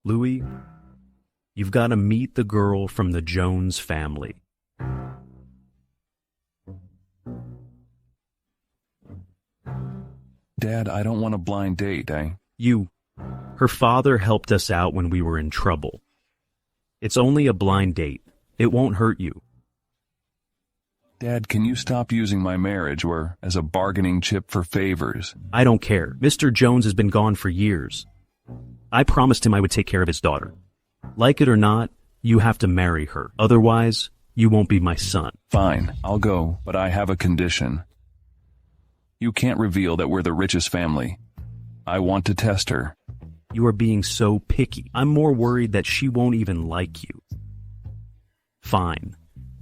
Louis, you've got to meet the girl from the Jones family. Dad, I don't want a blind date, Her father helped us out when we were in trouble. It's only a blind date. It won't hurt you. Dad, can you stop using my marriage as a bargaining chip for favors? I don't care. Mr. Jones has been gone for years. I promised him I would take care of his daughter. Like it or not, you have to marry her. Otherwise, you won't be my son. Fine, I'll go, but I have a condition. You can't reveal that we're the richest family. I want to test her. You are being so picky. I'm more worried that she won't even like you. Fine.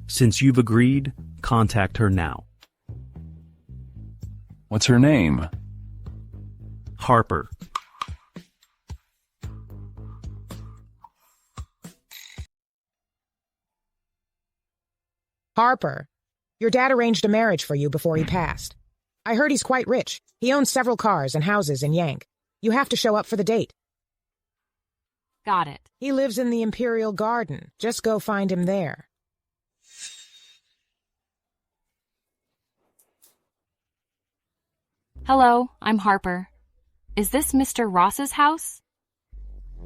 Since you've agreed, contact her now. What's her name? Harper. Harper, your dad arranged a marriage for you before he passed. I heard he's quite rich. He owns several cars and houses in Yank. You have to show up for the date. Got it. He lives in the Imperial Garden. Just go find him there. Hello, I'm Harper. Is this Mr. Ross's house?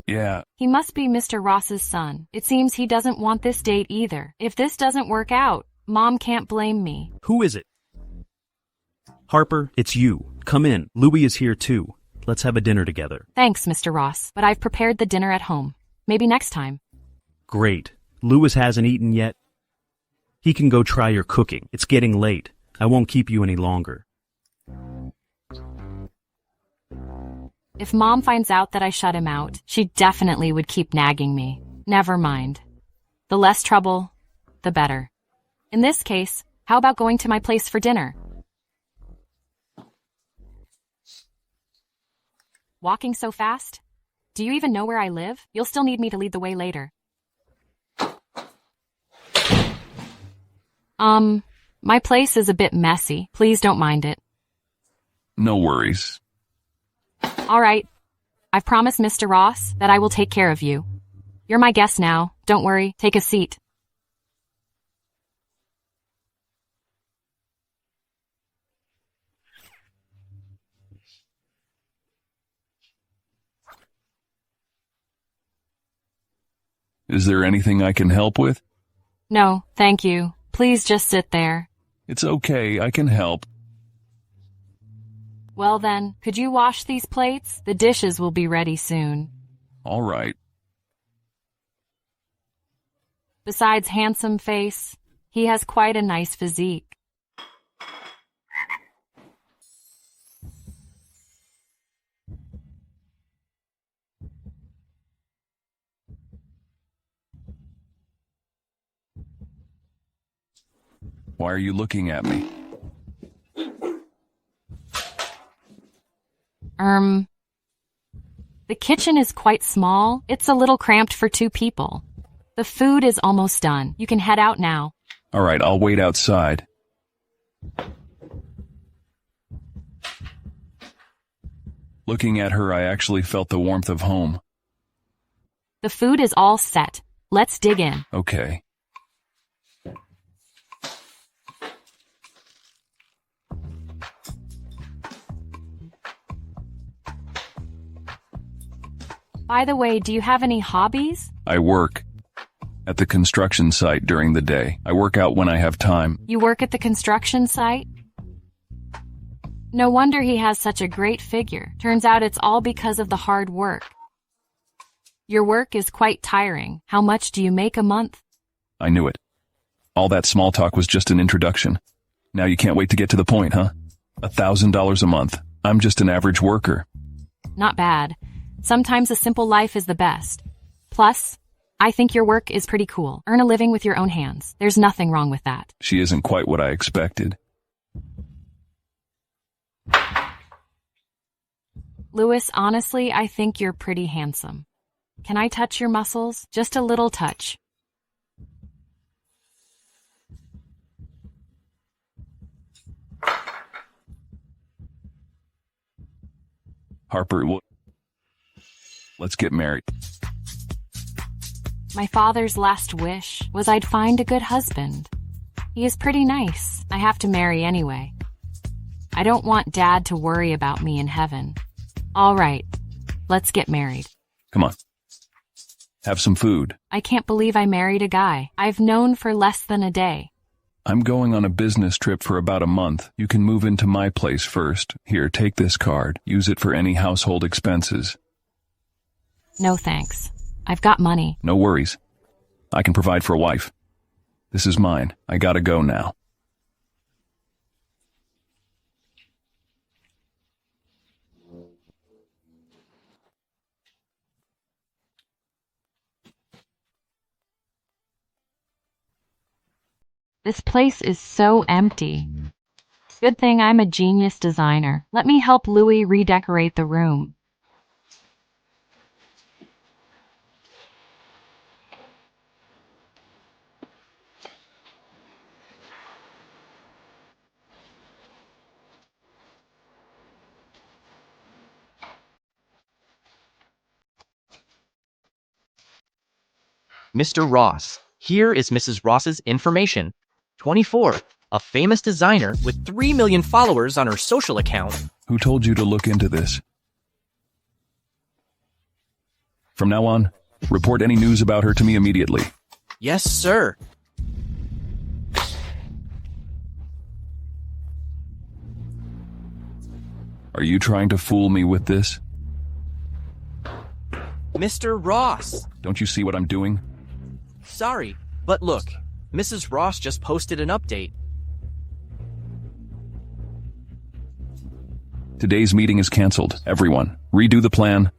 Yeah. He must be Mr. Ross's son. It seems he doesn't want this date either. If this doesn't work out, Mom can't blame me. Who is it? Harper, it's you. Come in. Louis is here too. Let's have a dinner together. Thanks, Mr. Ross, but I've prepared the dinner at home. Maybe next time. Great. Louis hasn't eaten yet. He can go try your cooking. It's getting late. I won't keep you any longer. If Mom finds out that I shut him out, she definitely would keep nagging me. Never mind. The less trouble, the better. In this case, how about going to my place for dinner? Walking so fast? Do you even know where I live? You'll still need me to lead the way later. My place is a bit messy. Please don't mind it. No worries. All right. I've promised Mr. Ross that I will take care of you. You're my guest now. Don't worry. Take a seat. Is there anything I can help with? No, thank you. Please just sit there. It's okay, I can help. Well then, could you wash these plates? The dishes will be ready soon. All right. Besides handsome face, he has quite a nice physique. Why are you looking at me? The kitchen is quite small. It's a little cramped for 2 people. The food is almost done. You can head out now. All right, I'll wait outside. Looking at her, I actually felt the warmth of home. The food is all set. Let's dig in. Okay. By the way, do you have any hobbies? I work at the construction site during the day. I work out when I have time. You work at the construction site? No wonder he has such a great figure. Turns out it's all because of the hard work. Your work is quite tiring. How much do you make a month? I knew it. All that small talk was just an introduction. Now you can't wait to get to the point, huh? $1,000 a month. I'm just an average worker. Not bad. Sometimes a simple life is the best. Plus, I think your work is pretty cool. Earn a living with your own hands. There's nothing wrong with that. She isn't quite what I expected. Louis, honestly, I think you're pretty handsome. Can I touch your muscles? Just a little touch. Harper, let's get married. My father's last wish was I'd find a good husband. He is pretty nice. I have to marry anyway. I don't want Dad to worry about me in heaven. All right, let's get married. Come on. Have some food. I can't believe I married a guy I've known for less than a day. I'm going on a business trip for about a month. You can move into my place first. Here, take this card. Use it for any household expenses. No thanks. I've got money. No worries. I can provide for a wife. This is mine. I gotta go now. This place is so empty. Good thing I'm a genius designer. Let me help Louis redecorate the room. Mr. Ross, here is Mrs. Ross's information. 24, a famous designer with 3 million followers on her social account. Who told you to look into this? From now on, report any news about her to me immediately. Yes, sir. Are you trying to fool me with this? Mr. Ross. Don't you see what I'm doing? Sorry, but look, Mrs. Ross just posted an update. Today's meeting is canceled. Everyone, redo the plan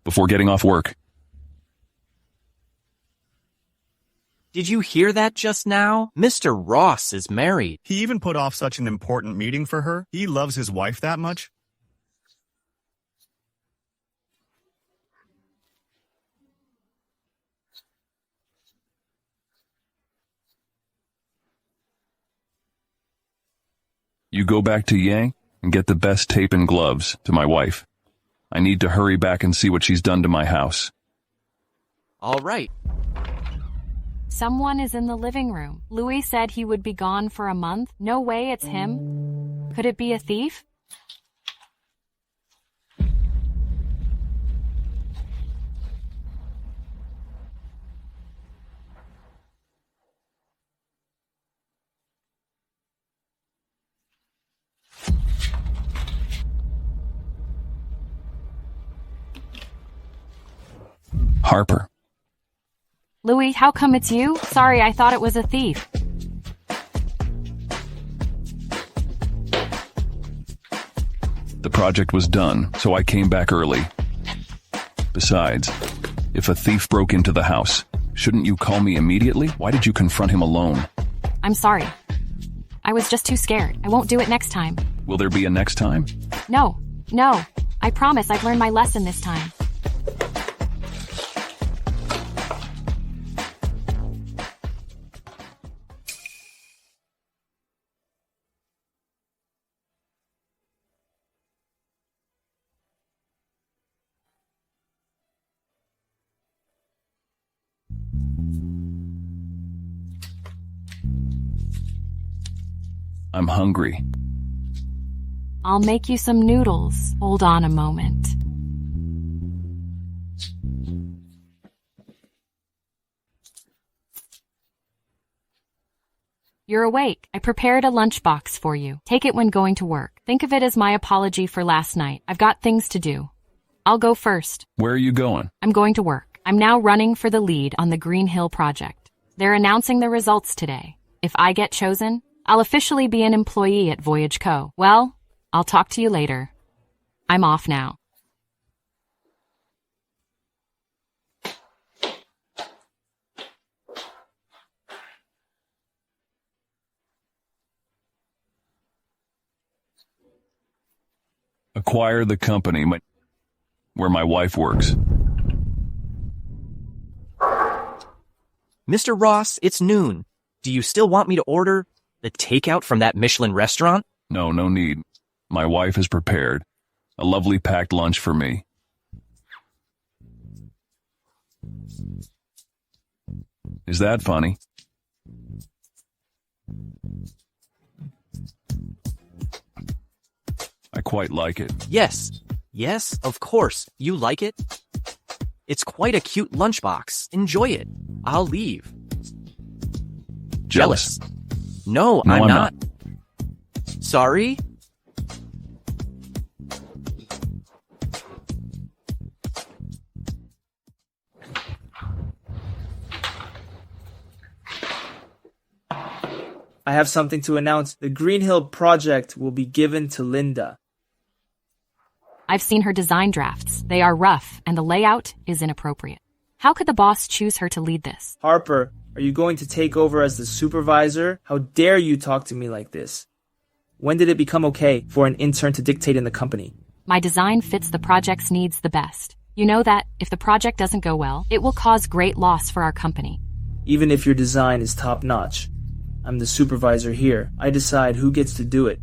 before getting off work. Did you hear that just now? Mr. Ross is married. He even put off such an important meeting for her? He loves his wife that much? You go back to Yang and get the best tape and gloves to my wife. I need to hurry back and see what she's done to my house. All right. Someone is in the living room. Louis said he would be gone for a month. No way it's him. Could it be a thief? Harper. Louis, how come it's you? Sorry, I thought it was a thief. The project was done, so I came back early. Besides, if a thief broke into the house, shouldn't you call me immediately? Why did you confront him alone? I'm sorry. I was just too scared. I won't do it next time. Will there be a next time? No. I promise I've learned my lesson this time. I'm hungry. I'll make you some noodles. Hold on a moment. You're awake. I prepared a lunchbox for you. Take it when going to work. Think of it as my apology for last night. I've got things to do. I'll go first. Where are you going? I'm going to work. I'm now running for the lead on the Green Hill project. They're announcing the results today. If I get chosen, I'll officially be an employee at Voyage Co. Well, I'll talk to you later. I'm off now. Acquire the company where my wife works. Mr. Ross, it's noon. Do you still want me to order the takeout from that Michelin restaurant? No need. My wife has prepared a lovely packed lunch for me. Is that funny? I quite like it. Yes. Yes, of course. You like it? It's quite a cute lunchbox. Enjoy it. I'll leave. Jealous? No, No, I'm I'm not. Sorry? I have something to announce. The Green Hill project will be given to Linda. I've seen her design drafts. They are rough, and the layout is inappropriate. How could the boss choose her to lead this? Harper, are you going to take over as the supervisor? How dare you talk to me like this? When did it become okay for an intern to dictate in the company? My design fits the project's needs the best. You know that if the project doesn't go well, it will cause great loss for our company. Even if your design is top-notch, I'm the supervisor here. I decide who gets to do it.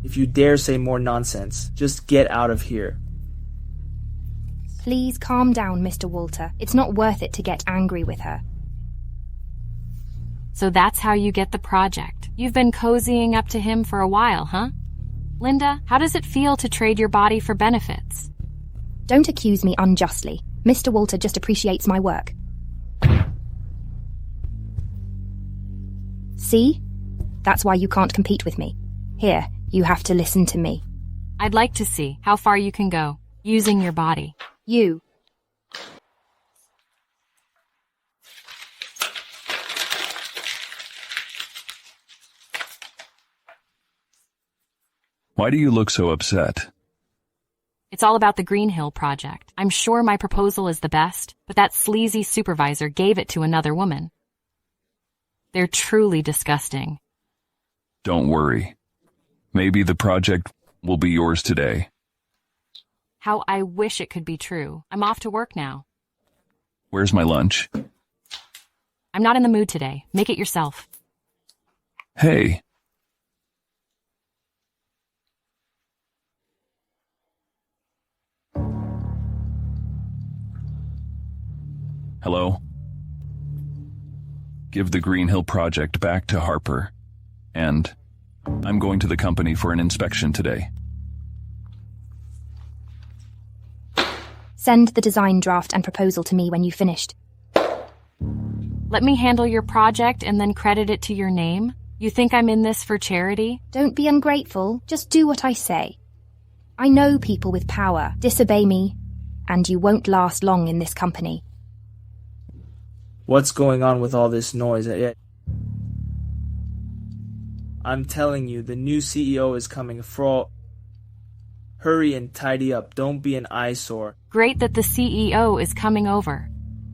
If you dare say more nonsense, just get out of here. Please calm down, Mr. Walter. It's not worth it to get angry with her. So that's how you get the project. You've been cozying up to him for a while, huh? Linda, how does it feel to trade your body for benefits? Don't accuse me unjustly. Mr. Walter just appreciates my work. See? That's why you can't compete with me. Here, you have to listen to me. I'd like to see how far you can go, using your body. You. Why do you look so upset? It's all about the Green Hill project. I'm sure my proposal is the best, but that sleazy supervisor gave it to another woman. They're truly disgusting. Don't worry. Maybe the project will be yours today. How I wish it could be true. I'm off to work now. Where's my lunch? I'm not in the mood today. Make it yourself. Hey. Hello? Give the Green Hill project back to Harper. And I'm going to the company for an inspection today. Send the design draft and proposal to me when you've finished. Let me handle your project and then credit it to your name? You think I'm in this for charity? Don't be ungrateful. Just do what I say. I know people with power. Disobey me, and you won't last long in this company. What's going on with all this noise? I'm telling you, the new CEO is coming. Hurry and tidy up. Don't be an eyesore. Great that the CEO is coming over.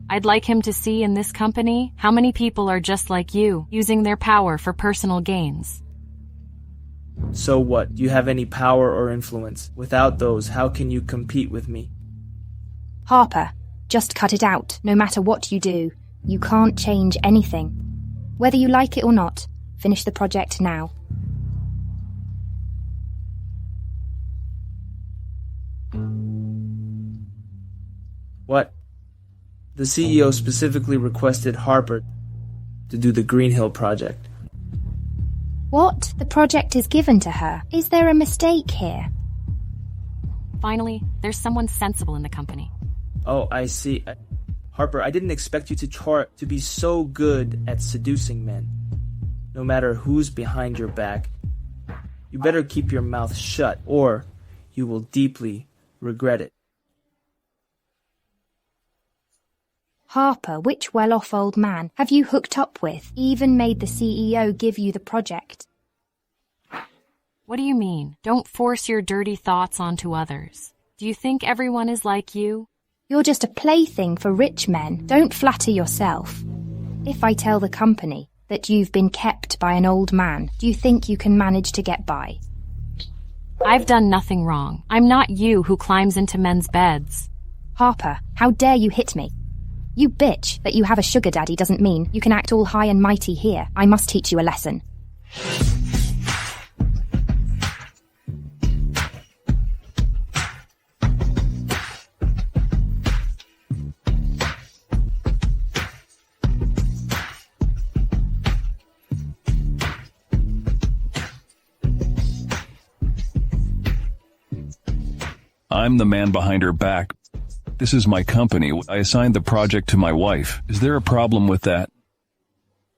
I'd like him to see in this company how many people are just like you, using their power for personal gains. So what? Do you have any power or influence? Without those, how can you compete with me? Harper, just cut it out. No matter what you do, you can't change anything. Whether you like it or not, finish the project now. What? The CEO specifically requested Harper to do the Green Hill project. What? The project is given to her. Is there a mistake here? Finally, there's someone sensible in the company. Oh, I see. Harper, I didn't expect you to be so good at seducing men. No matter who's behind your back. You better keep your mouth shut, or you will deeply regret it. Harper, which well-off old man have you hooked up with? Even made the CEO give you the project. What do you mean? Don't force your dirty thoughts onto others. Do you think everyone is like you? You're just a plaything for rich men. Don't flatter yourself. If I tell the company that you've been kept by an old man, do you think you can manage to get by? I've done nothing wrong. I'm not you who climbs into men's beds. Harper, how dare you hit me? You bitch, that you have a sugar daddy doesn't mean you can act all high and mighty here. I must teach you a lesson. I'm the man behind her back. This is my company. I assigned the project to my wife. Is there a problem with that?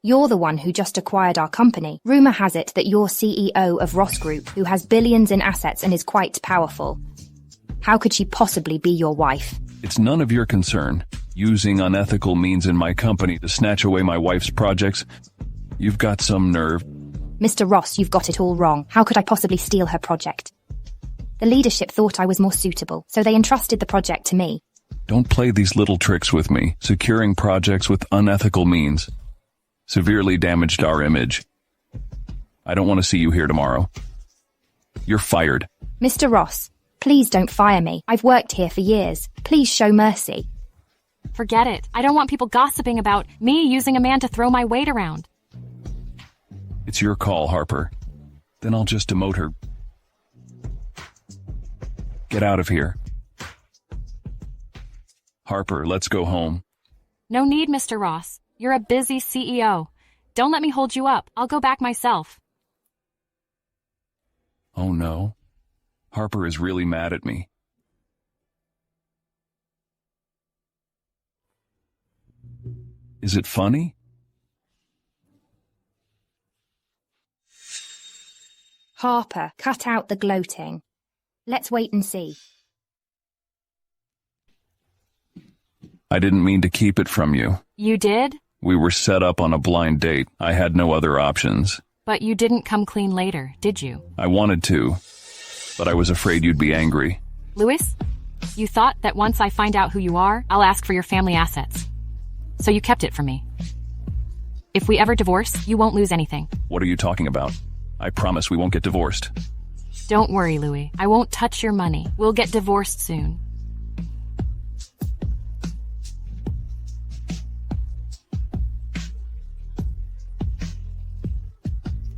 You're the one who just acquired our company. Rumor has it that you're CEO of Ross Group, who has billions in assets and is quite powerful. How could she possibly be your wife? It's none of your concern. Using unethical means in my company to snatch away my wife's projects. You've got some nerve. Mr. Ross, you've got it all wrong. How could I possibly steal her project? The leadership thought I was more suitable, so they entrusted the project to me. Don't play these little tricks with me. Securing projects with unethical means severely damaged our image. I don't want to see you here tomorrow. You're fired. Mr. Ross, please don't fire me. I've worked here for years. Please show mercy. Forget it. I don't want people gossiping about me using a man to throw my weight around. It's your call, Harper. Then I'll just demote her. Get out of here. Harper, let's go home. No need, Mr. Ross. You're a busy CEO. Don't let me hold you up. I'll go back myself. Oh no. Harper is really mad at me. Is it funny? Harper, cut out the gloating. Let's wait and see. I didn't mean to keep it from you. You did? We were set up on a blind date. I had no other options. But you didn't come clean later, did you? I wanted to, but I was afraid you'd be angry. Louis, you thought that once I find out who you are, I'll ask for your family assets. So you kept it from me. If we ever divorce, you won't lose anything. What are you talking about? I promise we won't get divorced. Don't worry, Louis. I won't touch your money. We'll get divorced soon.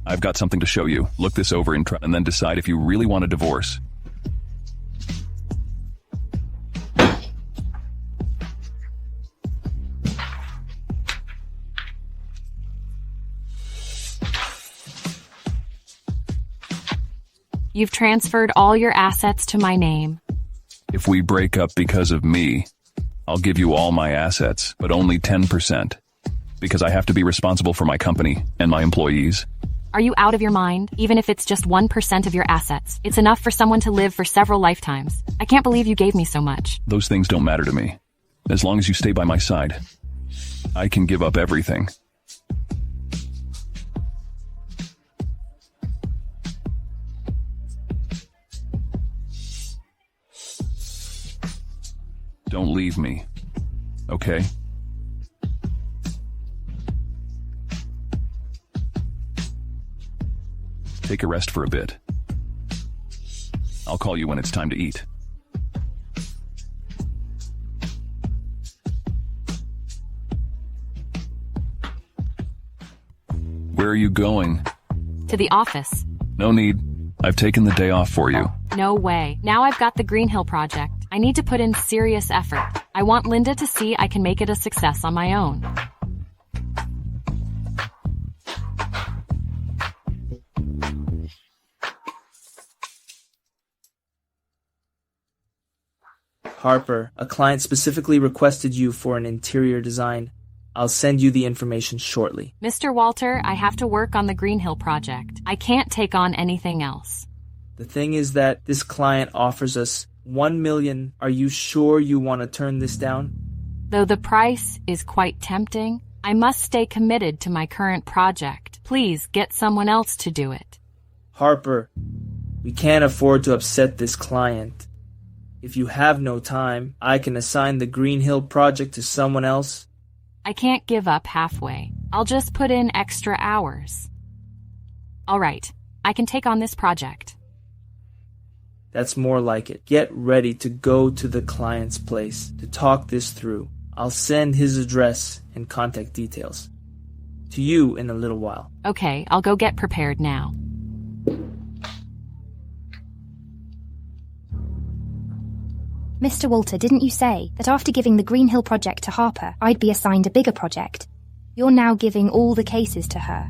I've got something to show you. Look this over and then decide if you really want a divorce. You've transferred all your assets to my name. If we break up because of me, I'll give you all my assets, but only 10%. Because I have to be responsible for my company and my employees. Are you out of your mind? Even if it's just 1% of your assets, it's enough for someone to live for several lifetimes. I can't believe you gave me so much. Those things don't matter to me. As long as you stay by my side, I can give up everything. Don't leave me, okay? Take a rest for a bit. I'll call you when it's time to eat. Where are you going? To the office. No need. I've taken the day off for you. No way. Now I've got the Green Hill project. I need to put in serious effort. I want Linda to see I can make it a success on my own. Harper, a client specifically requested you for an interior design. I'll send you the information shortly. Mr. Walter, I have to work on the Green Hill project. I can't take on anything else. The thing is that this client offers us $1 million. Are you sure you want to turn this down? Though the price is quite tempting, I must stay committed to my current project. Please get someone else to do it. Harper, we can't afford to upset this client. If you have no time, I can assign the Green Hill project to someone else. I can't give up halfway. I'll just put in extra hours. All right, I can take on this project. That's more like it. Get ready to go to the client's place to talk this through. I'll send his address and contact details to you in a little while. Okay, I'll go get prepared now. Mr. Walter, didn't you say that after giving the Green Hill project to Harper, I'd be assigned a bigger project? You're now giving all the cases to her.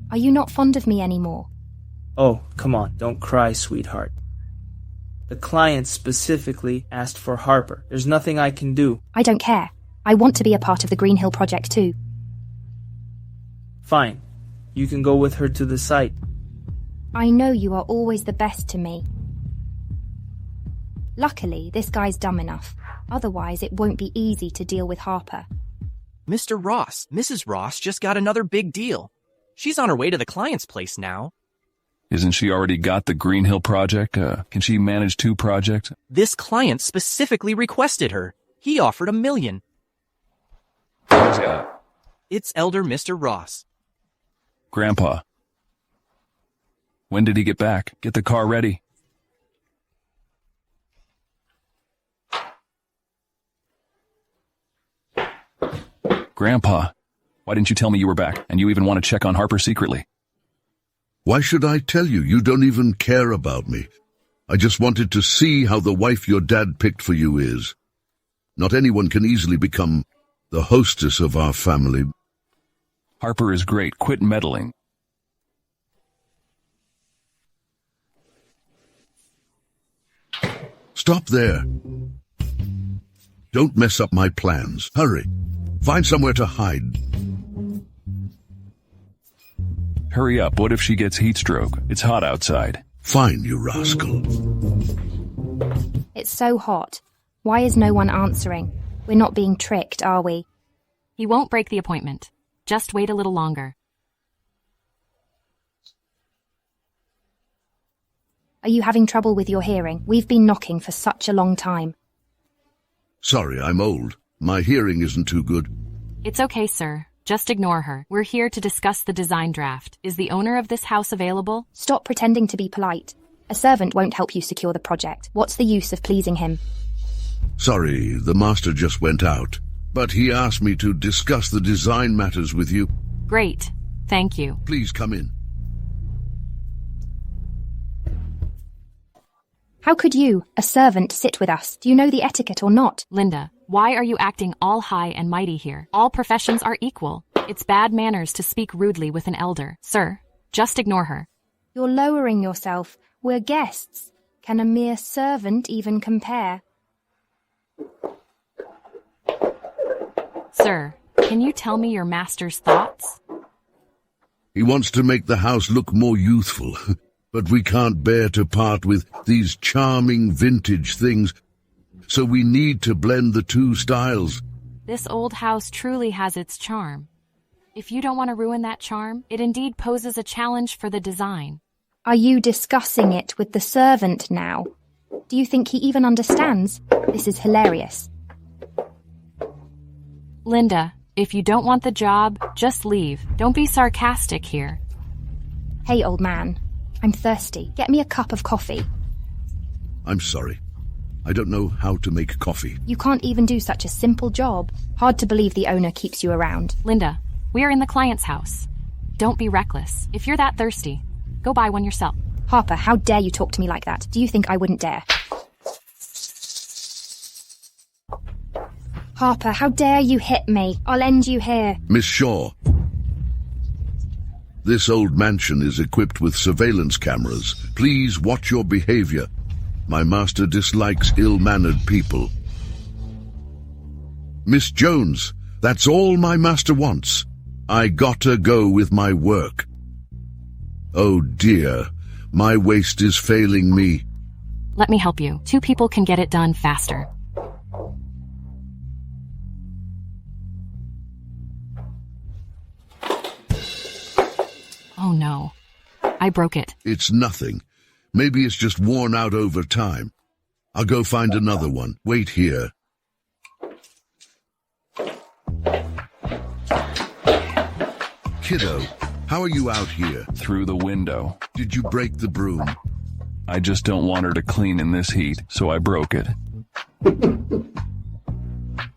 Are you not fond of me anymore? Oh, come on, don't cry, sweetheart. The client specifically asked for Harper. There's nothing I can do. I don't care. I want to be a part of the Green Hill project too. Fine. You can go with her to the site. I know you are always the best to me. Luckily, this guy's dumb enough. Otherwise, it won't be easy to deal with Harper. Mr. Ross, Mrs. Ross just got another big deal. She's on her way to the client's place now. Isn't she already got the Green Hill project? Can she manage 2 projects? This client specifically requested her. He offered $1 million. Who's that? It's elder Mr. Ross. Grandpa. When did he get back? Get the car ready. Grandpa, why didn't you tell me you were back? And you even want to check on Harper secretly? Why should I tell you? You don't even care about me. I just wanted to see how the wife your dad picked for you is. Not anyone can easily become the hostess of our family. Harper is great. Quit meddling. Stop there. Don't mess up my plans. Hurry. Find somewhere to hide. Hurry up. What if she gets heat stroke? It's hot outside. Fine, you rascal. It's so hot. Why is no one answering? We're not being tricked, are we? He won't break the appointment. Just wait a little longer. Are you having trouble with your hearing? We've been knocking for such a long time. Sorry, I'm old. My hearing isn't too good. It's okay, sir. Just ignore her. We're here to discuss the design draft. Is the owner of this house available? Stop pretending to be polite. A servant won't help you secure the project. What's the use of pleasing him? Sorry, the master just went out. But he asked me to discuss the design matters with you. Great. Thank you. Please come in. How could you, a servant, sit with us? Do you know the etiquette or not? Linda, why are you acting all high and mighty here? All professions are equal. It's bad manners to speak rudely with an elder. Sir, just ignore her. You're lowering yourself. We're guests. Can a mere servant even compare? Sir, can you tell me your master's thoughts? He wants to make the house look more youthful, but we can't bear to part with these charming vintage things, so we need to blend the 2 styles. This old house truly has its charm. If you don't want to ruin that charm, it indeed poses a challenge for the design. Are you discussing it with the servant now? Do you think he even understands? This is hilarious. Linda, if you don't want the job, just leave. Don't be sarcastic here. Hey, old man. I'm thirsty. Get me a cup of coffee. I'm sorry. I don't know how to make coffee. You can't even do such a simple job. Hard to believe the owner keeps you around. Linda, we are in the client's house. Don't be reckless. If you're that thirsty, go buy one yourself. Harper, how dare you talk to me like that? Do you think I wouldn't dare? Harper, how dare you hit me? I'll end you here. Miss Shaw. This old mansion is equipped with surveillance cameras. Please watch your behavior. My master dislikes ill-mannered people. Miss Jones, that's all my master wants. I gotta go with my work. Oh dear, my waist is failing me. Let me help you. 2 people can get it done faster. Oh no, I broke it. It's nothing. Maybe it's just worn out over time. I'll go find another one. Wait here. Kiddo, how are you out here? Through the window. Did you break the broom? I just don't want her to clean in this heat, so I broke it.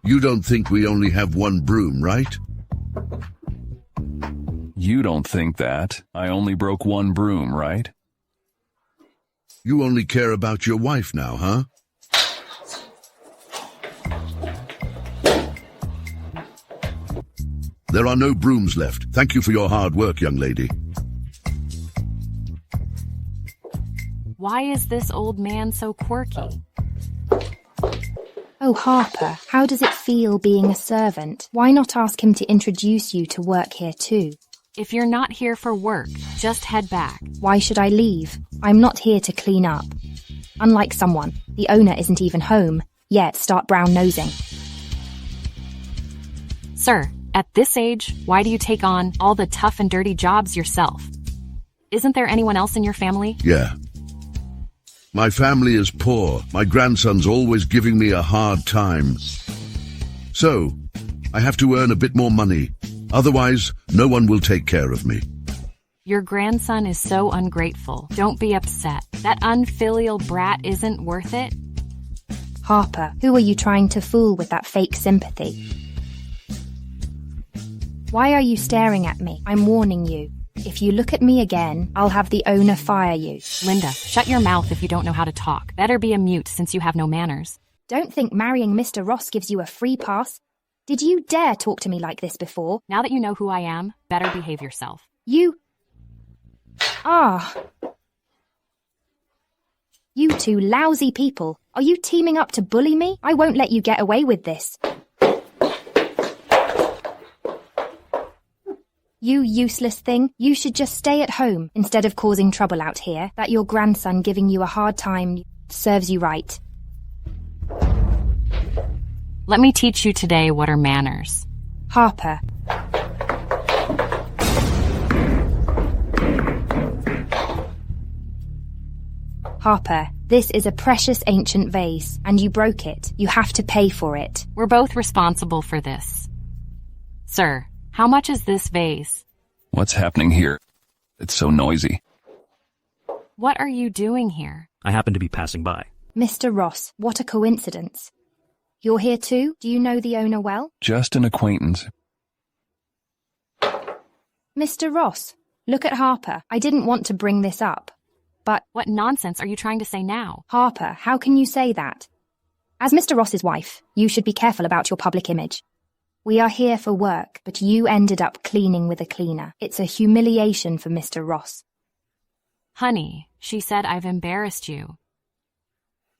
You don't think we only have one broom, right? You don't think that. I only broke 1 broom, right? You only care about your wife now, huh? There are no brooms left. Thank you for your hard work, young lady. Why is this old man so quirky? Oh, Harper, how does it feel being a servant? Why not ask him to introduce you to work here too? If you're not here for work, just head back. Why should I leave? I'm not here to clean up. Unlike someone, the owner isn't even home, yet start brown-nosing. Sir, at this age, why do you take on all the tough and dirty jobs yourself? Isn't there anyone else in your family? Yeah. My family is poor. My grandson's always giving me a hard time. So, I have to earn a bit more money. Otherwise, no one will take care of me. Your grandson is so ungrateful. Don't be upset. That unfilial brat isn't worth it. Harper, who are you trying to fool with that fake sympathy? Why are you staring at me? I'm warning you. If you look at me again, I'll have the owner fire you. Linda, shut your mouth if you don't know how to talk. Better be a mute since you have no manners. Don't think marrying Mr. Ross gives you a free pass. Did you dare talk to me like this before? Now that you know who I am, better behave yourself. You two lousy people. Are you teaming up to bully me? I won't let you get away with this. You useless thing. You should just stay at home instead of causing trouble out here. That your grandson giving you a hard time serves you right. Let me teach you today what are manners. Harper. Harper, this is a precious ancient vase, and you broke it. You have to pay for it. We're both responsible for this. Sir, how much is this vase? What's happening here? It's so noisy. What are you doing here? I happen to be passing by. Mr. Ross, what a coincidence. You're here too? Do you know the owner well? Just an acquaintance. Mr. Ross, look at Harper. I didn't want to bring this up, but... What nonsense are you trying to say now? Harper, how can you say that? As Mr. Ross's wife, you should be careful about your public image. We are here for work, but you ended up cleaning with a cleaner. It's a humiliation for Mr. Ross. Honey, she said I've embarrassed you.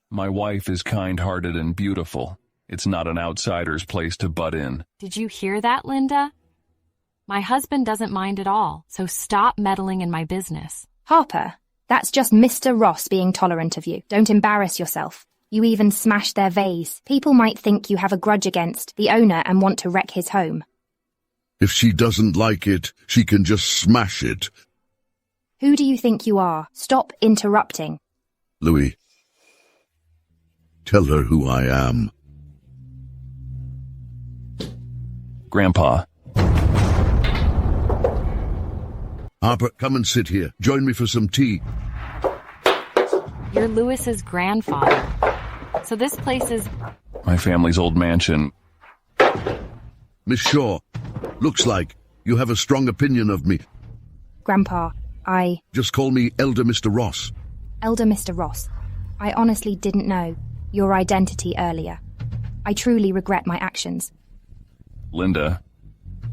My wife is kind-hearted and beautiful. It's not an outsider's place to butt in. Did you hear that, Linda? My husband doesn't mind at all, so stop meddling in my business. Harper, that's just Mr. Ross being tolerant of you. Don't embarrass yourself. You even smashed their vase. People might think you have a grudge against the owner and want to wreck his home. If she doesn't like it, she can just smash it. Who do you think you are? Stop interrupting. Louis, tell her who I am. Grandpa. Harper, come and sit here. Join me for some tea. You're Louis's grandfather. So this place is... My family's old mansion. Miss Shaw, looks like you have a strong opinion of me. Grandpa, Just call me Elder Mr. Ross. Elder Mr. Ross, I honestly didn't know your identity earlier. I truly regret my actions. Linda,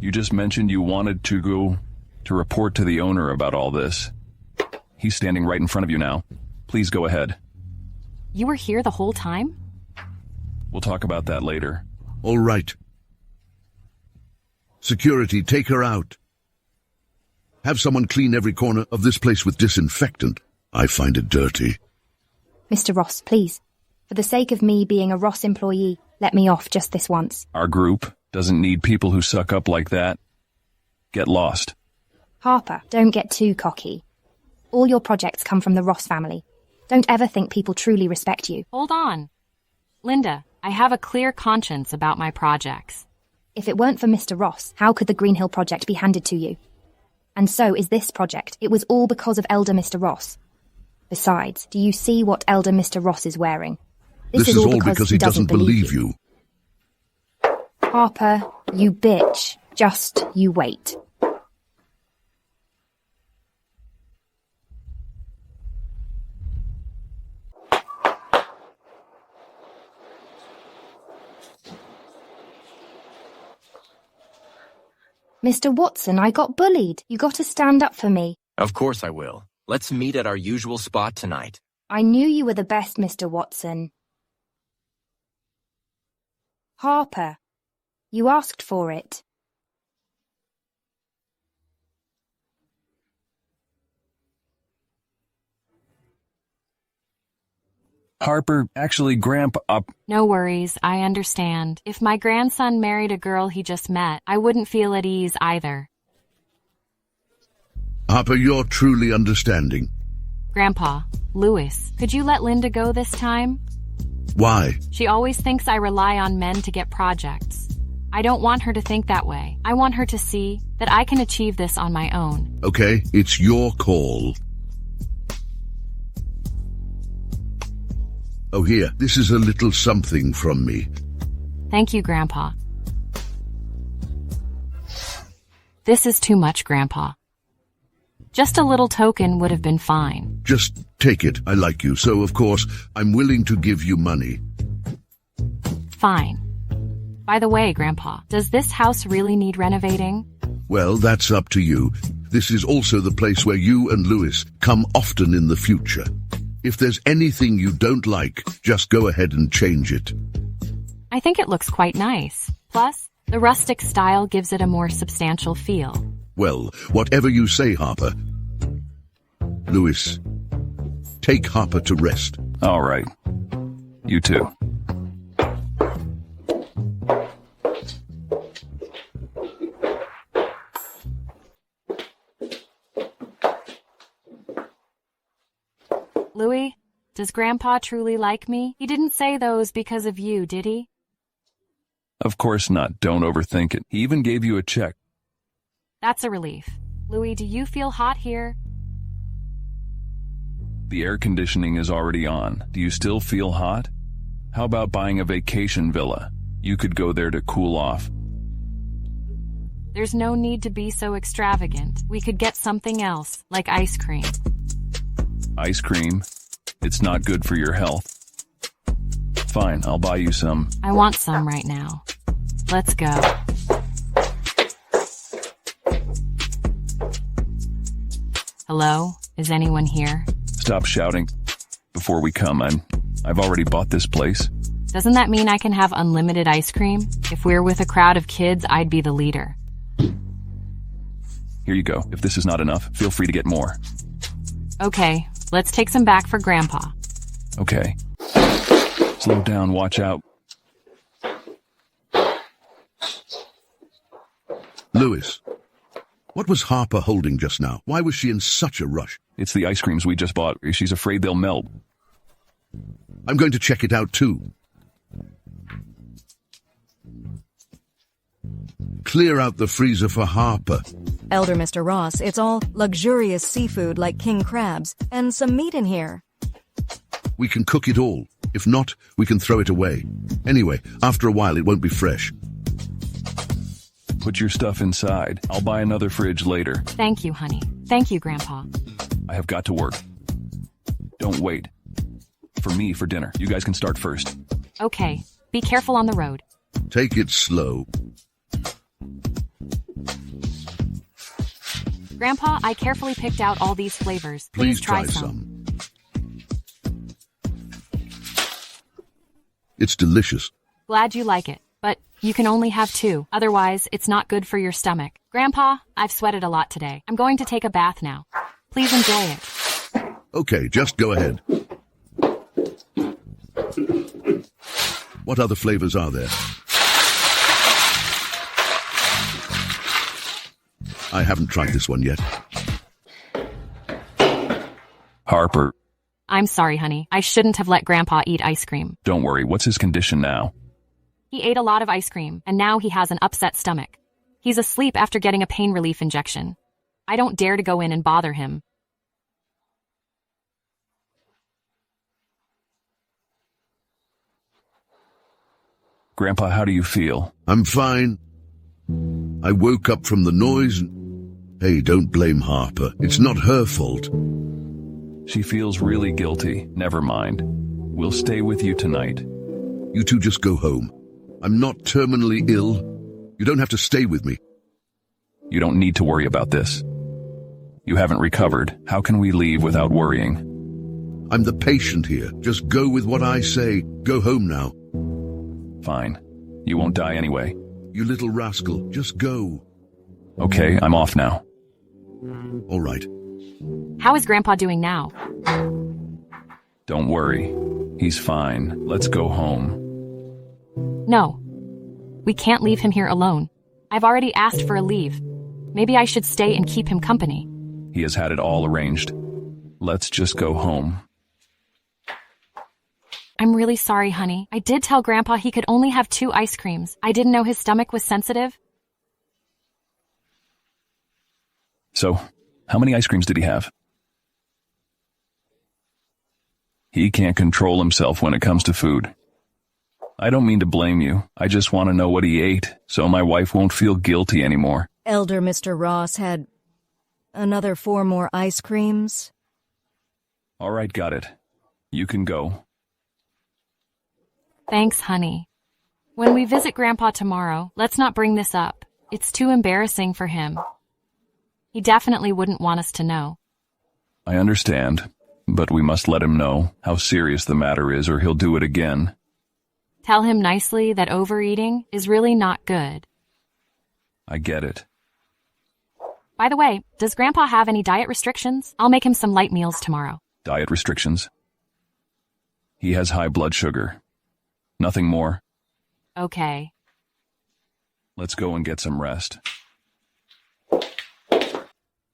you just mentioned you wanted to go to report to the owner about all this. He's standing right in front of you now. Please go ahead. You were here the whole time? We'll talk about that later. All right. Security, take her out. Have someone clean every corner of this place with disinfectant. I find it dirty. Mr. Ross, please. For the sake of me being a Ross employee, let me off just this once. Our group doesn't need people who suck up like that. Get lost. Harper, don't get too cocky. All your projects come from the Ross family. Don't ever think people truly respect you. Hold on. Linda, I have a clear conscience about my projects. If it weren't for Mr. Ross, how could the Green Hill project be handed to you? And so is this project. It was all because of Elder Mr. Ross. Besides, do you see what Elder Mr. Ross is wearing? This is all because he doesn't believe you. Harper, you bitch. Just you wait. Mr. Watson, I got bullied. You got to stand up for me. Of course I will. Let's meet at our usual spot tonight. I knew you were the best, Mr. Watson. Harper, you asked for it. Harper, actually, Grandpa... No worries, I understand. If my grandson married a girl he just met, I wouldn't feel at ease either. Harper, you're truly understanding. Grandpa, Louis, could you let Linda go this time? Why? She always thinks I rely on men to get projects. I don't want her to think that way. I want her to see that I can achieve this on my own. Okay, it's your call. Oh, here, this is a little something from me. Thank you, Grandpa. This is too much, Grandpa. Just a little token would have been fine. Just take it. I like you, so of course, I'm willing to give you money. Fine. By the way, Grandpa, does this house really need renovating? Well, that's up to you. This is also the place where you and Louis come often in the future. If there's anything you don't like, just go ahead and change it. I think it looks quite nice. Plus, the rustic style gives it a more substantial feel. Well, whatever you say, Harper. Louis, take Harper to rest. All right. You too. Louis, does Grandpa truly like me? He didn't say those because of you, did he? Of course not. Don't overthink it. He even gave you a check. That's a relief. Louis, do you feel hot here? The air conditioning is already on. Do you still feel hot? How about buying a vacation villa? You could go there to cool off. There's no need to be so extravagant. We could get something else, like ice cream. Ice cream? It's not good for your health. Fine, I'll buy you some. I want some right now. Let's go. Hello? Is anyone here? Stop shouting before we come. I've already bought this place. Doesn't that mean I can have unlimited ice cream? If we're with a crowd of kids, I'd be the leader. Here you go. If this is not enough, feel free to get more. Okay, let's take some back for Grandpa. Okay. Slow down, watch out. Louis, what was Harper holding just now? Why was she in such a rush? It's the ice creams we just bought. She's afraid they'll melt. I'm going to check it out too. Clear out the freezer for Harper. Elder Mr. Ross, it's all luxurious seafood like king crabs, and some meat in here. We can cook it all. If not, we can throw it away. Anyway, after a while it won't be fresh. Put your stuff inside. I'll buy another fridge later. Thank you, honey. Thank you, Grandpa. I have got to work. Don't wait. For me, for dinner. You guys can start first. Okay. Be careful on the road. Take it slow. Grandpa, I carefully picked out all these flavors. Please try some. It's delicious. Glad you like it, but you can only have 2. Otherwise, it's not good for your stomach. Grandpa, I've sweated a lot today. I'm going to take a bath now. Please enjoy it. Okay, just go ahead. What other flavors are there? I haven't tried this one yet. Harper. I'm sorry, honey. I shouldn't have let Grandpa eat ice cream. Don't worry. What's his condition now? He ate a lot of ice cream, and now he has an upset stomach. He's asleep after getting a pain relief injection. I don't dare to go in and bother him. Grandpa, how do you feel? I'm fine. I woke up from the noise and... Hey, don't blame Harper. It's not her fault. She feels really guilty. Never mind. We'll stay with you tonight. You two just go home. I'm not terminally ill. You don't have to stay with me. You don't need to worry about this. You haven't recovered. How can we leave without worrying? I'm the patient here. Just go with what I say. Go home now. Fine. You won't die anyway. You little rascal, just go. Okay, I'm off now. All right. How is Grandpa doing now? Don't worry. He's fine. Let's go home. No. We can't leave him here alone. I've already asked for a leave. Maybe I should stay and keep him company. He has had it all arranged. Let's just go home. I'm really sorry, honey. I did tell Grandpa he could only have 2 ice creams. I didn't know his stomach was sensitive. So, how many ice creams did he have? He can't control himself when it comes to food. I don't mean to blame you. I just want to know what he ate, so my wife won't feel guilty anymore. Elder Mr. Ross had another 4 more ice creams. All right, got it. You can go. Thanks, honey. When we visit Grandpa tomorrow, let's not bring this up. It's too embarrassing for him. He definitely wouldn't want us to know. I understand, but we must let him know how serious the matter is or he'll do it again. Tell him nicely that overeating is really not good. I get it. By the way, does Grandpa have any diet restrictions? I'll make him some light meals tomorrow. Diet restrictions? He has high blood sugar. Nothing more. Okay. Let's go and get some rest.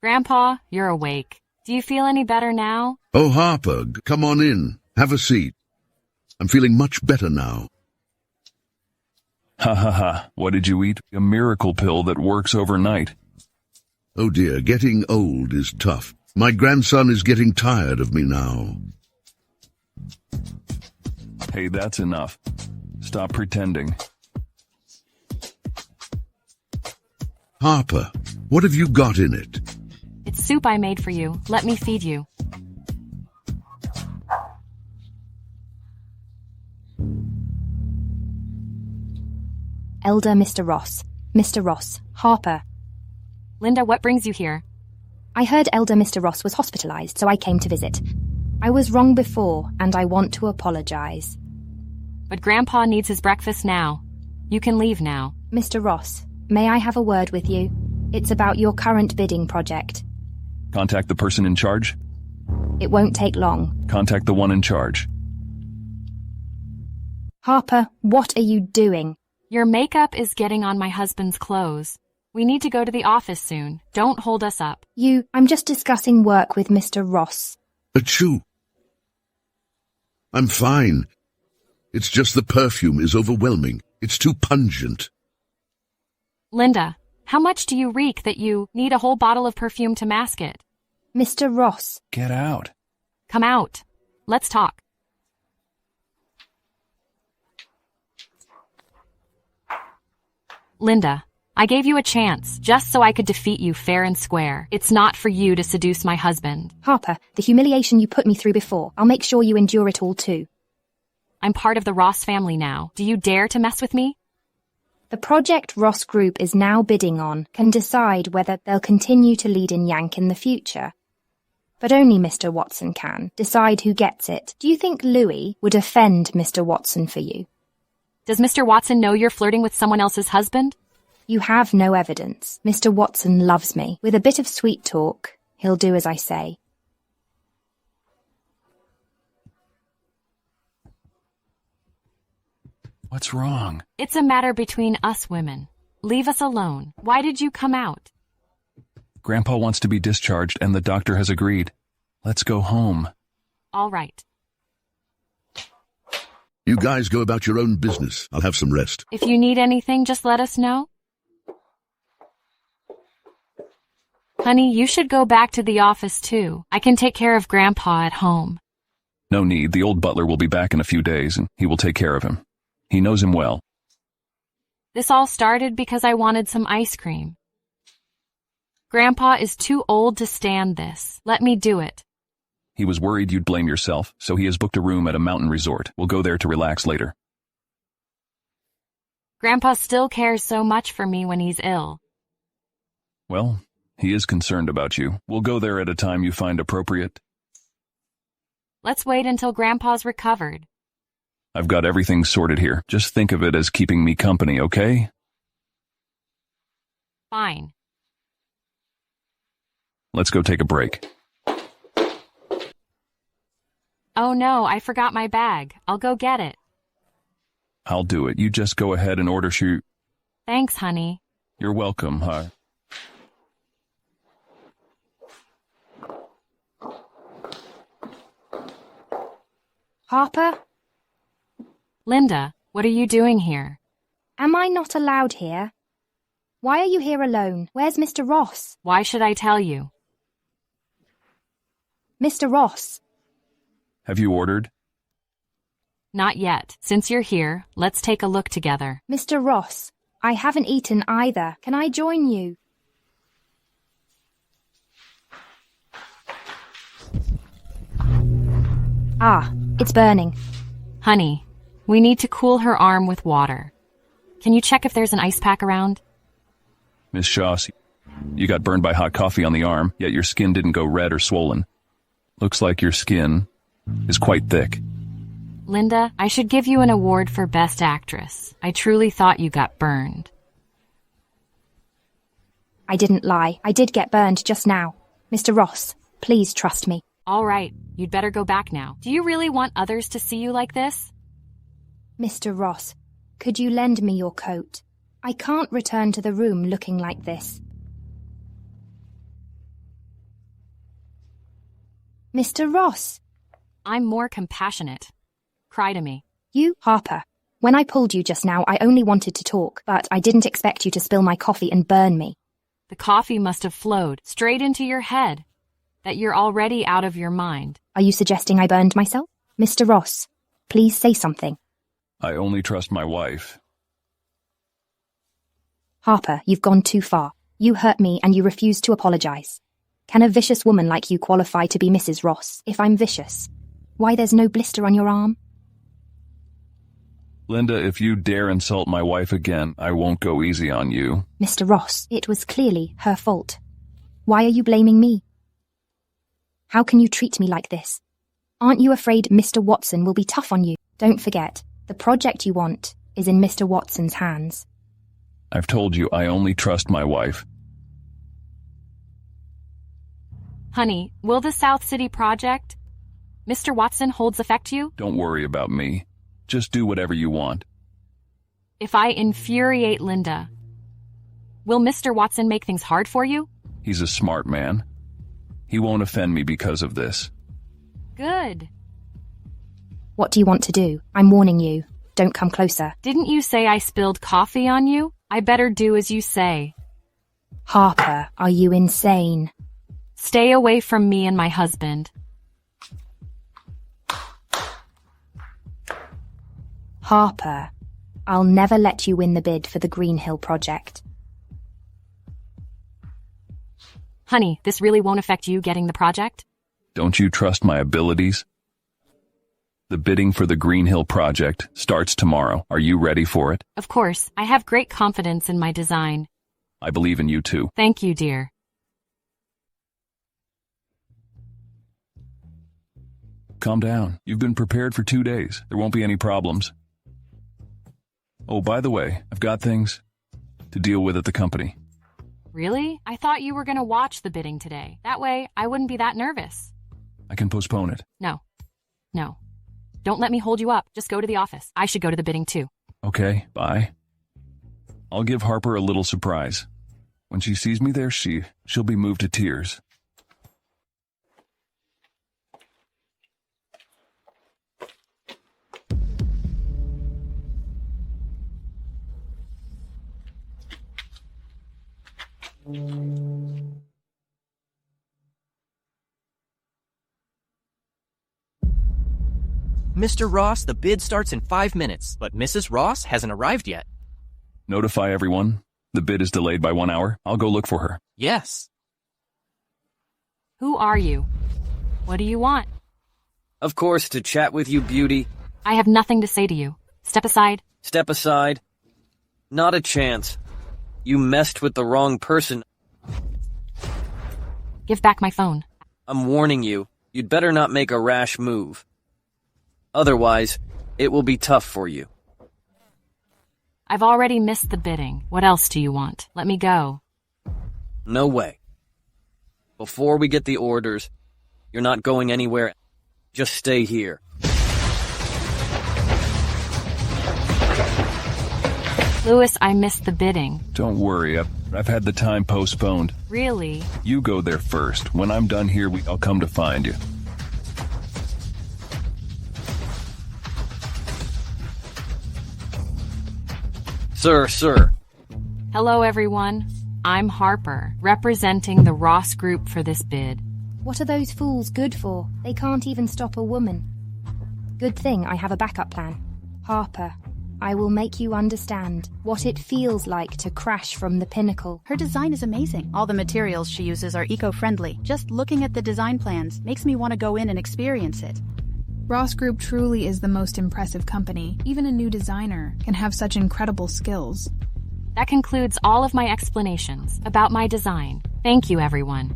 Grandpa, you're awake. Do you feel any better now? Oh, Harper, come on in. Have a seat. I'm feeling much better now. Ha ha ha. What did you eat? A miracle pill that works overnight. Oh dear, getting old is tough. My grandson is getting tired of me now. Hey, that's enough. Stop pretending. Harper, what have you got in it? It's soup I made for you. Let me feed you. Elder Mr. Ross. Mr. Ross. Harper. Linda, what brings you here? I heard Elder Mr. Ross was hospitalized, so I came to visit. I was wrong before, and I want to apologize. But Grandpa needs his breakfast now. You can leave now. Mr. Ross, may I have a word with you? It's about your current bidding project. Contact the person in charge. It won't take long. Contact the one in charge. Harper, what are you doing? Your makeup is getting on my husband's clothes. We need to go to the office soon. Don't hold us up. I'm just discussing work with Mr. Ross. Achoo. I'm fine. It's just the perfume is overwhelming. It's too pungent. Linda, how much do you reek that you need a whole bottle of perfume to mask it? Mr. Ross. Get out. Come out. Let's talk. Linda, I gave you a chance just so I could defeat you fair and square. It's not for you to seduce my husband. Harper, the humiliation you put me through before, I'll make sure you endure it all too. I'm part of the Ross family now. Do you dare to mess with me? The project Ross Group is now bidding on can decide whether they'll continue to lead in Yank in the future. But only Mr. Watson can decide who gets it. Do you think Louis would offend Mr. Watson for you? Does Mr. Watson know you're flirting with someone else's husband? You have no evidence. Mr. Watson loves me. With a bit of sweet talk, he'll do as I say. What's wrong? It's a matter between us women. Leave us alone. Why did you come out? Grandpa wants to be discharged and the doctor has agreed. Let's go home. All right. You guys go about your own business. I'll have some rest. If you need anything, just let us know. Honey, you should go back to the office too. I can take care of Grandpa at home. No need. The old butler will be back in a few days and he will take care of him. He knows him well. This all started because I wanted some ice cream. Grandpa is too old to stand this. Let me do it. He was worried you'd blame yourself, so he has booked a room at a mountain resort. We'll go there to relax later. Grandpa still cares so much for me when he's ill. Well, he is concerned about you. We'll go there at a time you find appropriate. Let's wait until Grandpa's recovered. I've got everything sorted here. Just think of it as keeping me company, okay? Fine. Let's go take a break. Oh no, I forgot my bag. I'll go get it. I'll do it. You just go ahead and order Thanks, honey. You're welcome, huh? Harper? Linda, what are you doing here? Am I not allowed here? Why are you here alone? Where's Mr. Ross? Why should I tell you? Mr. Ross. Have you ordered? Not yet. Since you're here, let's take a look together. Mr. Ross, I haven't eaten either. Can I join you? Ah, it's burning. Honey, we need to cool her arm with water. Can you check if there's an ice pack around? Miss Shaw, you got burned by hot coffee on the arm, yet your skin didn't go red or swollen. Looks like your skin is quite thick. Linda, I should give you an award for Best Actress. I truly thought you got burned. I didn't lie. I did get burned just now. Mr. Ross, please trust me. All right, you'd better go back now. Do you really want others to see you like this? Mr. Ross, could you lend me your coat? I can't return to the room looking like this. Mr. Ross. I'm more compassionate. Cry to me. You, Harper. When I pulled you just now, I only wanted to talk, but I didn't expect you to spill my coffee and burn me. The coffee must have flowed straight into your head. That you're already out of your mind. Are you suggesting I burned myself? Mr. Ross, please say something. I only trust my wife. Harper, you've gone too far. You hurt me and you refuse to apologize. Can a vicious woman like you qualify to be Mrs. Ross if I'm vicious? Why, there's no blister on your arm? Linda, if you dare insult my wife again, I won't go easy on you. Mr. Ross, it was clearly her fault. Why are you blaming me? How can you treat me like this? Aren't you afraid Mr. Watson will be tough on you? Don't forget, the project you want is in Mr. Watson's hands. I've told you I only trust my wife. Honey, will the South City project, Mr. Watson holds affect you? Don't worry about me. Just do whatever you want. If I infuriate Linda, will Mr. Watson make things hard for you? He's a smart man. He won't offend me because of this. Good. What do you want to do? I'm warning you. Don't come closer. Didn't you say I spilled coffee on you? I better do as you say. Harper, are you insane? Stay away from me and my husband. Harper, I'll never let you win the bid for the Green Hill project. Honey, this really won't affect you getting the project? Don't you trust my abilities? The bidding for the Green Hill project starts tomorrow. Are you ready for it? Of course. I have great confidence in my design. I believe in you too. Thank you, dear. Calm down. You've been prepared for 2 days. There won't be any problems. Oh, by the way, I've got things to deal with at the company. Really? I thought you were going to watch the bidding today. That way, I wouldn't be that nervous. I can postpone it. No. Don't let me hold you up. Just go to the office. I should go to the bidding too. Okay, bye. I'll give Harper a little surprise. When she sees me there, she'll be moved to tears. Mr. Ross, the bid starts in 5 minutes, but Mrs. Ross hasn't arrived yet. Notify everyone. The bid is delayed by 1 hour. I'll go look for her. Yes. Who are you? What do you want? Of course, to chat with you, beauty. I have nothing to say to you. Step aside. Step aside. Not a chance. You messed with the wrong person. Give back my phone. I'm warning you. you'd better not make a rash move. Otherwise, it will be tough for you. I've already missed the bidding. What else do you want? Let me go. No way. Before we get the orders, you're not going anywhere. Just stay here. Louis, I missed the bidding. Don't worry, I've had the time postponed. Really? You go there first. When I'm done here, I'll come to find you. Sir. Hello, everyone. I'm Harper, representing the Ross Group for this bid. What are those fools good for? They can't even stop a woman. Good thing I have a backup plan. Harper, I will make you understand what it feels like to crash from the pinnacle. Her design is amazing. All the materials she uses are eco-friendly. Just looking at the design plans makes me want to go in and experience it. Ross Group truly is the most impressive company. Even a new designer can have such incredible skills. That concludes all of my explanations about my design. Thank you, everyone.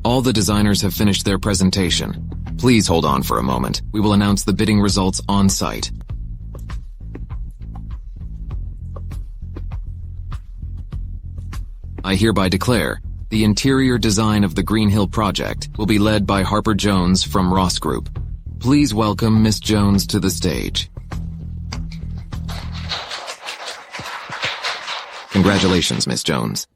All the designers have finished their presentation. Please hold on for a moment. We will announce the bidding results on site. I hereby declare the interior design of the Green Hill project will be led by Harper Jones from Ross Group. Please welcome Miss Jones to the stage. Congratulations, Miss Jones.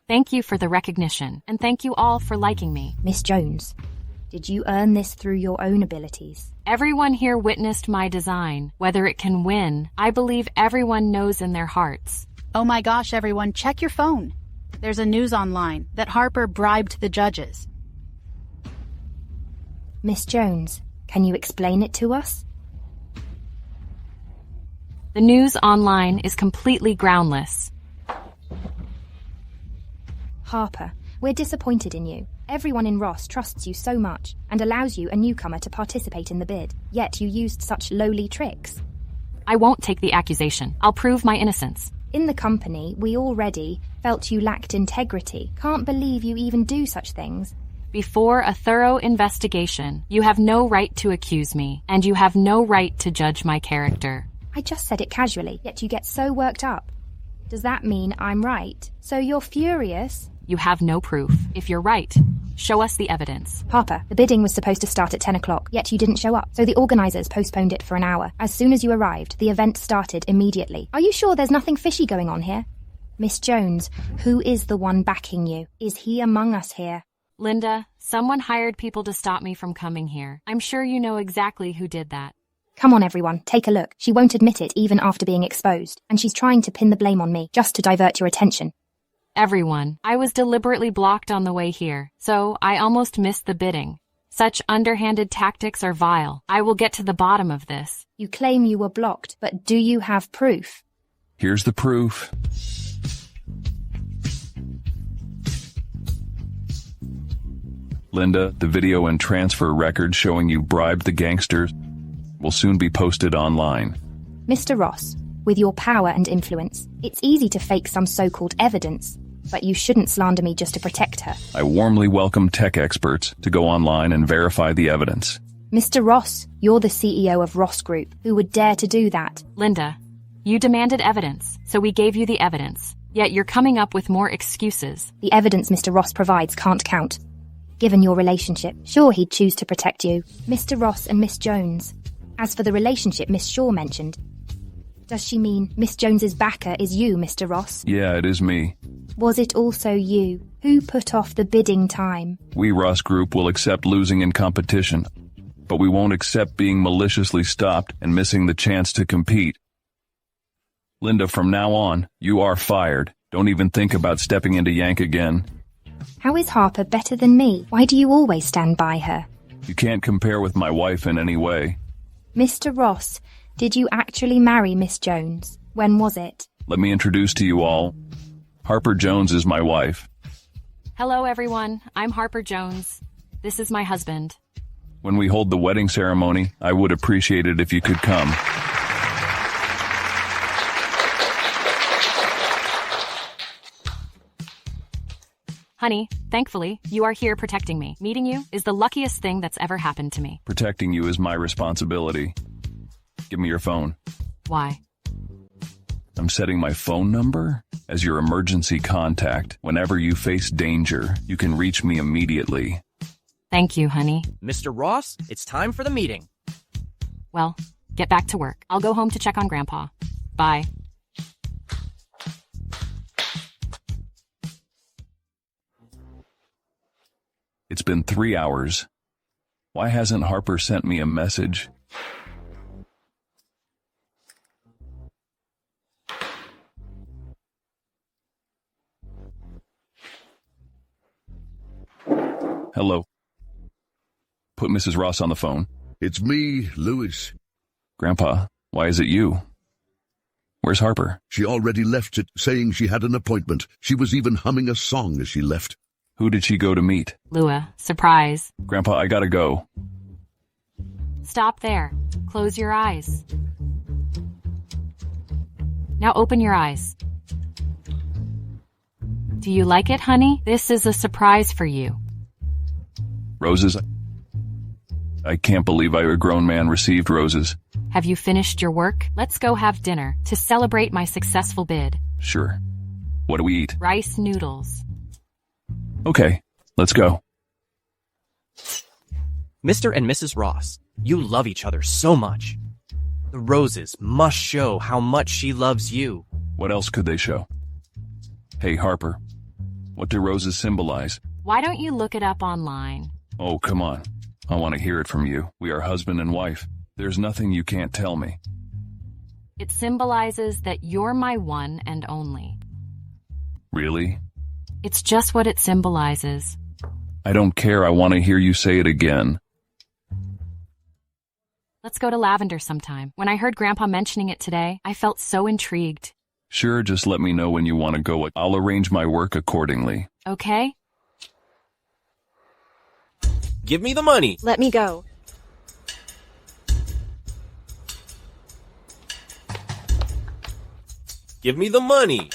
Thank you for the recognition, and thank you all for liking me. Miss Jones, did you earn this through your own abilities? Everyone here witnessed my design. Whether it can win, I believe everyone knows in their hearts. Oh my gosh, everyone, check your phone. There's a news online that Harper bribed the judges. Miss Jones, can you explain it to us? The news online is completely groundless. Harper, we're disappointed in you. Everyone in Ross trusts you so much and allows you, a newcomer, to participate in the bid. Yet you used such lowly tricks. I won't take the accusation. I'll prove my innocence. In the company, we already felt you lacked integrity. Can't believe you even do such things. Before a thorough investigation, you have no right to accuse me, and you have no right to judge my character. I just said it casually, yet you get so worked up. Does that mean I'm right? So you're furious? You have no proof. If you're right, show us the evidence. Harper, the bidding was supposed to start at 10 o'clock, yet you didn't show up, so the organizers postponed it for an hour. As soon as you arrived, the event started immediately. Are you sure there's nothing fishy going on here? Miss Jones, who is the one backing you? Is he among us here? Linda, someone hired people to stop me from coming here. I'm sure you know exactly who did that. Come on, everyone, take a look. She won't admit it even after being exposed, and she's trying to pin the blame on me, just to divert your attention. Everyone, I was deliberately blocked on the way here, so I almost missed the bidding. Such underhanded tactics are vile. I will get to the bottom of this. You claim you were blocked, but do you have proof? Here's the proof. Linda, the video and transfer record showing you bribed the gangsters will soon be posted online. Mr. Ross, with your power and influence, it's easy to fake some so-called evidence, but you shouldn't slander me just to protect her. I warmly welcome tech experts to go online and verify the evidence. Mr. Ross, you're the CEO of Ross Group. Who would dare to do that? Linda, you demanded evidence, so we gave you the evidence. Yet you're coming up with more excuses. The evidence Mr. Ross provides can't count. Given your relationship, sure he'd choose to protect you. Mr. Ross and Miss Jones. As for the relationship Miss Shaw mentioned, does she mean Miss Jones's backer is you, Mr. Ross? Yeah, it is me. Was it also you who put off the bidding time? We, Ross Group, will accept losing in competition, but we won't accept being maliciously stopped and missing the chance to compete. Linda, from now on, you are fired. Don't even think about stepping into Yank again. How is Harper better than me? Why do you always stand by her? You can't compare with my wife in any way. Mr. Ross, did you actually marry Miss Jones? When was it? Let me introduce to you all. Harper Jones is my wife. Hello, everyone. I'm Harper Jones. This is my husband. When we hold the wedding ceremony, I would appreciate it if you could come. Honey, thankfully, you are here protecting me. Meeting you is the luckiest thing that's ever happened to me. Protecting you is my responsibility. Give me your phone. Why? I'm setting my phone number as your emergency contact. Whenever you face danger, you can reach me immediately. Thank you, honey. Mr. Ross, it's time for the meeting. Well, get back to work. I'll go home to check on Grandpa. Bye. It's been 3 hours. Why hasn't Harper sent me a message? Hello. Put Mrs. Ross on the phone. It's me, Louis. Grandpa, why is it you? Where's Harper? She already left it, saying she had an appointment. She was even humming a song as she left. Who did she go to meet? Lua, surprise. Grandpa, I gotta go. Stop there. Close your eyes. Now open your eyes. Do you like it, honey? This is a surprise for you. Roses? I can't believe a grown man received roses. Have you finished your work? Let's go have dinner to celebrate my successful bid. Sure. What do we eat? Rice noodles. Okay, let's go. Mr. and Mrs. Ross, you love each other so much. The roses must show how much she loves you. What else could they show? Hey, Harper, what do roses symbolize? Why don't you look it up online? Oh, come on. I want to hear it from you. We are husband and wife. There's nothing you can't tell me. It symbolizes that you're my one and only. Really? It's just what it symbolizes. I don't care. I want to hear you say it again. Let's go to Lavender sometime. When I heard Grandpa mentioning it today, I felt so intrigued. Sure, just let me know when you want to go. I'll arrange my work accordingly. Okay? Give me the money. Let me go. Give me the money.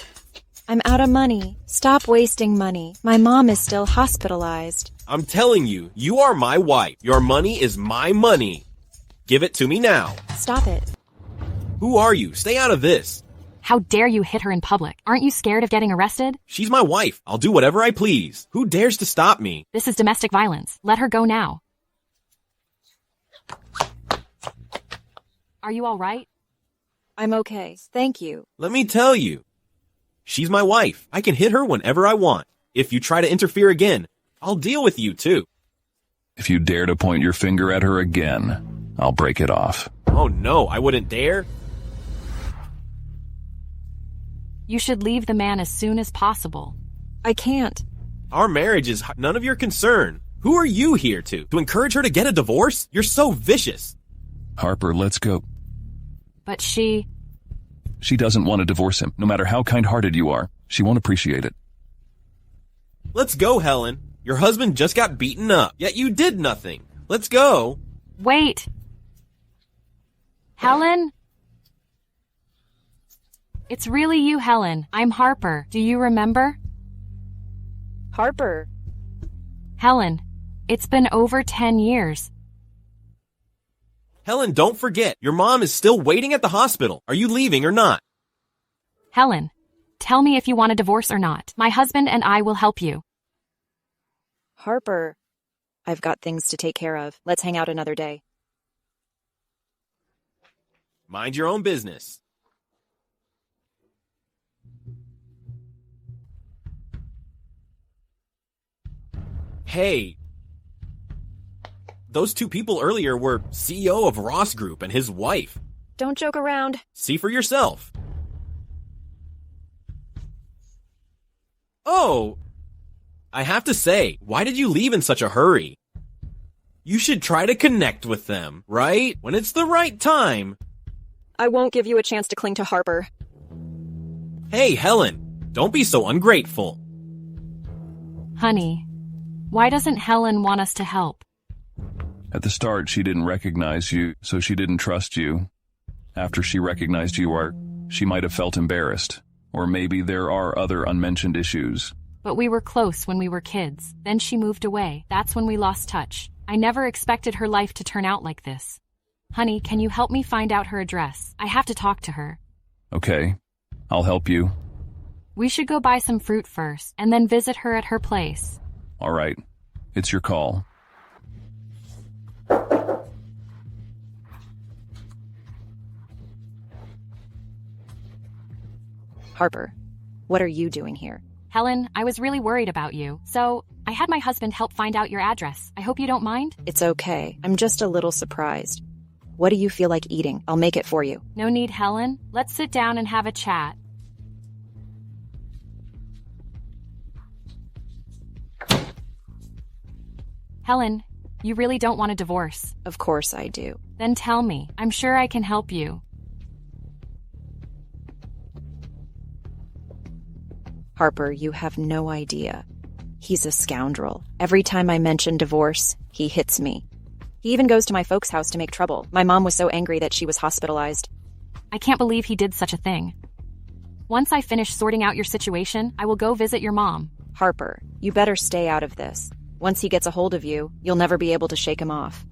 I'm out of money. Stop wasting money. My mom is still hospitalized. I'm telling you, you are my wife. Your money is my money. Give it to me now. Stop it. Who are you? Stay out of this. How dare you hit her in public? Aren't you scared of getting arrested? She's my wife. I'll do whatever I please. Who dares to stop me? This is domestic violence. Let her go now. Are you all right? I'm okay. Thank you. Let me tell you. She's my wife. I can hit her whenever I want. If you try to interfere again, I'll deal with you too. If you dare to point your finger at her again, I'll break it off. Oh no, I wouldn't dare. You should leave the man as soon as possible. I can't. Our marriage is none of your concern. Who are you here to? To encourage her to get a divorce? You're so vicious. Harper, let's go. But she doesn't want to divorce him. No matter how kind-hearted you are, she won't appreciate it. Let's go, Helen. Your husband just got beaten up, yet you did nothing. Let's go. Wait. Helen? It's really you, Helen. I'm Harper. Do you remember? Harper. Helen, it's been over 10 years. Helen, don't forget, your mom is still waiting at the hospital. Are you leaving or not? Helen, tell me if you want a divorce or not. My husband and I will help you. Harper. I've got things to take care of. Let's hang out another day. Mind your own business. Hey. Those two people earlier were CEO of Ross Group and his wife. Don't joke around. See for yourself. Oh, I have to say, why did you leave in such a hurry? You should try to connect with them, right? When it's the right time. I won't give you a chance to cling to Harper. Hey, Helen, don't be so ungrateful. Honey, why doesn't Helen want us to help? At the start, she didn't recognize you, so she didn't trust you. After she recognized she might have felt embarrassed. Or maybe there are other unmentioned issues. But we were close when we were kids. Then she moved away. That's when we lost touch. I never expected her life to turn out like this. Honey, can you help me find out her address? I have to talk to her. Okay, I'll help you. We should go buy some fruit first, and then visit her at her place. All right, it's your call. Harper, what are you doing here? Helen, I was really worried about you, so I had my husband help find out your address. I hope you don't mind? It's okay. I'm just a little surprised. What do you feel like eating? I'll make it for you. No need, Helen. Let's sit down and have a chat. Helen, you really don't want a divorce? Of course I do. Then tell me. I'm sure I can help you. Harper, you have no idea. He's a scoundrel. Every time I mention divorce, he hits me. He even goes to my folks' house to make trouble. My mom was so angry that she was hospitalized. I can't believe he did such a thing. Once I finish sorting out your situation, I will go visit your mom. Harper, you better stay out of this. Once he gets a hold of you, you'll never be able to shake him off.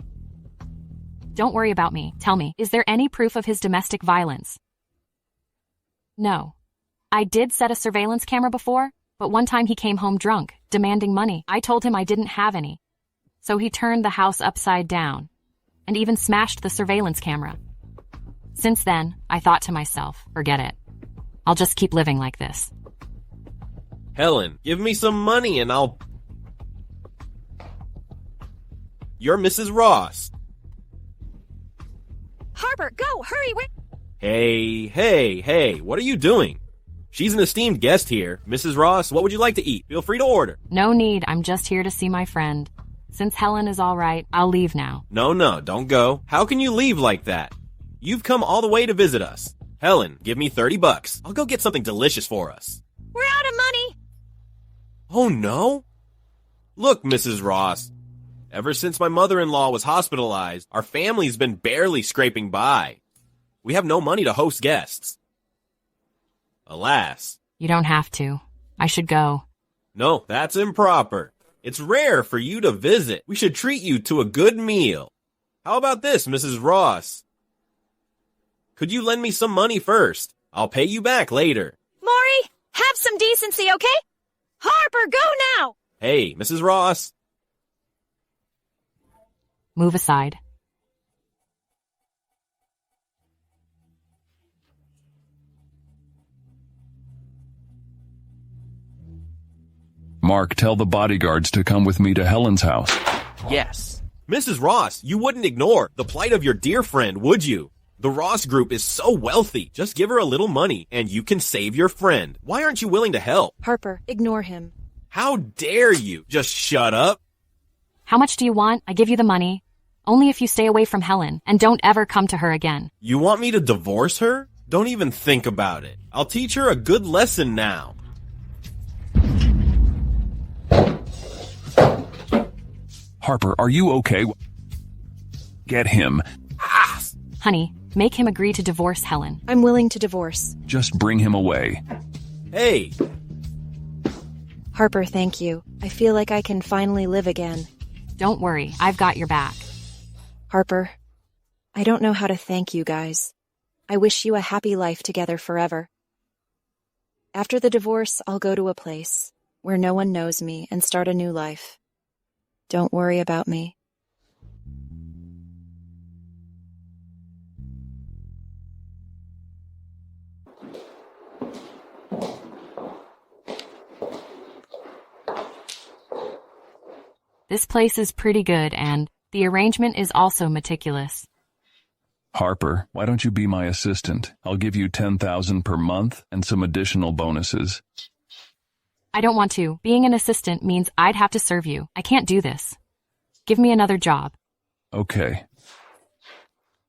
Don't worry about me. Tell me, is there any proof of his domestic violence? No. I did set a surveillance camera before, but one time he came home drunk, demanding money. I told him I didn't have any. So he turned the house upside down, and even smashed the surveillance camera. Since then, I thought to myself, forget it. I'll just keep living like this. Helen, give me some money and I'll... You're Mrs. Ross. Harper, go! Hurry! Wait! Hey, what are you doing? She's an esteemed guest here. Mrs. Ross, what would you like to eat? Feel free to order. No need, I'm just here to see my friend. Since Helen is all right, I'll leave now. No, don't go. How can you leave like that? You've come all the way to visit us. Helen, give me $30. I'll go get something delicious for us. We're out of money! Oh no? Look, Mrs. Ross. Ever since my mother-in-law was hospitalized, our family's been barely scraping by. We have no money to host guests. Alas. You don't have to. I should go. No, that's improper. It's rare for you to visit. We should treat you to a good meal. How about this, Mrs. Ross? Could you lend me some money first? I'll pay you back later. Maury, have some decency, okay? Harper, go now! Hey, Mrs. Ross. Move aside. Mark, tell the bodyguards to come with me to Helen's house. Yes. Mrs. Ross, you wouldn't ignore the plight of your dear friend, would you? The Ross Group is so wealthy. Just give her a little money and you can save your friend. Why aren't you willing to help? Harper, ignore him. How dare you? Just shut up. How much do you want? I give you the money. Only if you stay away from Helen and don't ever come to her again. You want me to divorce her? Don't even think about it. I'll teach her a good lesson now. Harper, are you okay? Get him. Honey, make him agree to divorce Helen. I'm willing to divorce. Just bring him away. Hey! Harper, thank you. I feel like I can finally live again. Don't worry, I've got your back. Harper, I don't know how to thank you guys. I wish you a happy life together forever. After the divorce, I'll go to a place where no one knows me and start a new life. Don't worry about me. This place is pretty good and the arrangement is also meticulous. Harper, why don't you be my assistant? I'll give you $10,000 per month and some additional bonuses. I don't want to. Being an assistant means I'd have to serve you. I can't do this. Give me another job. Okay.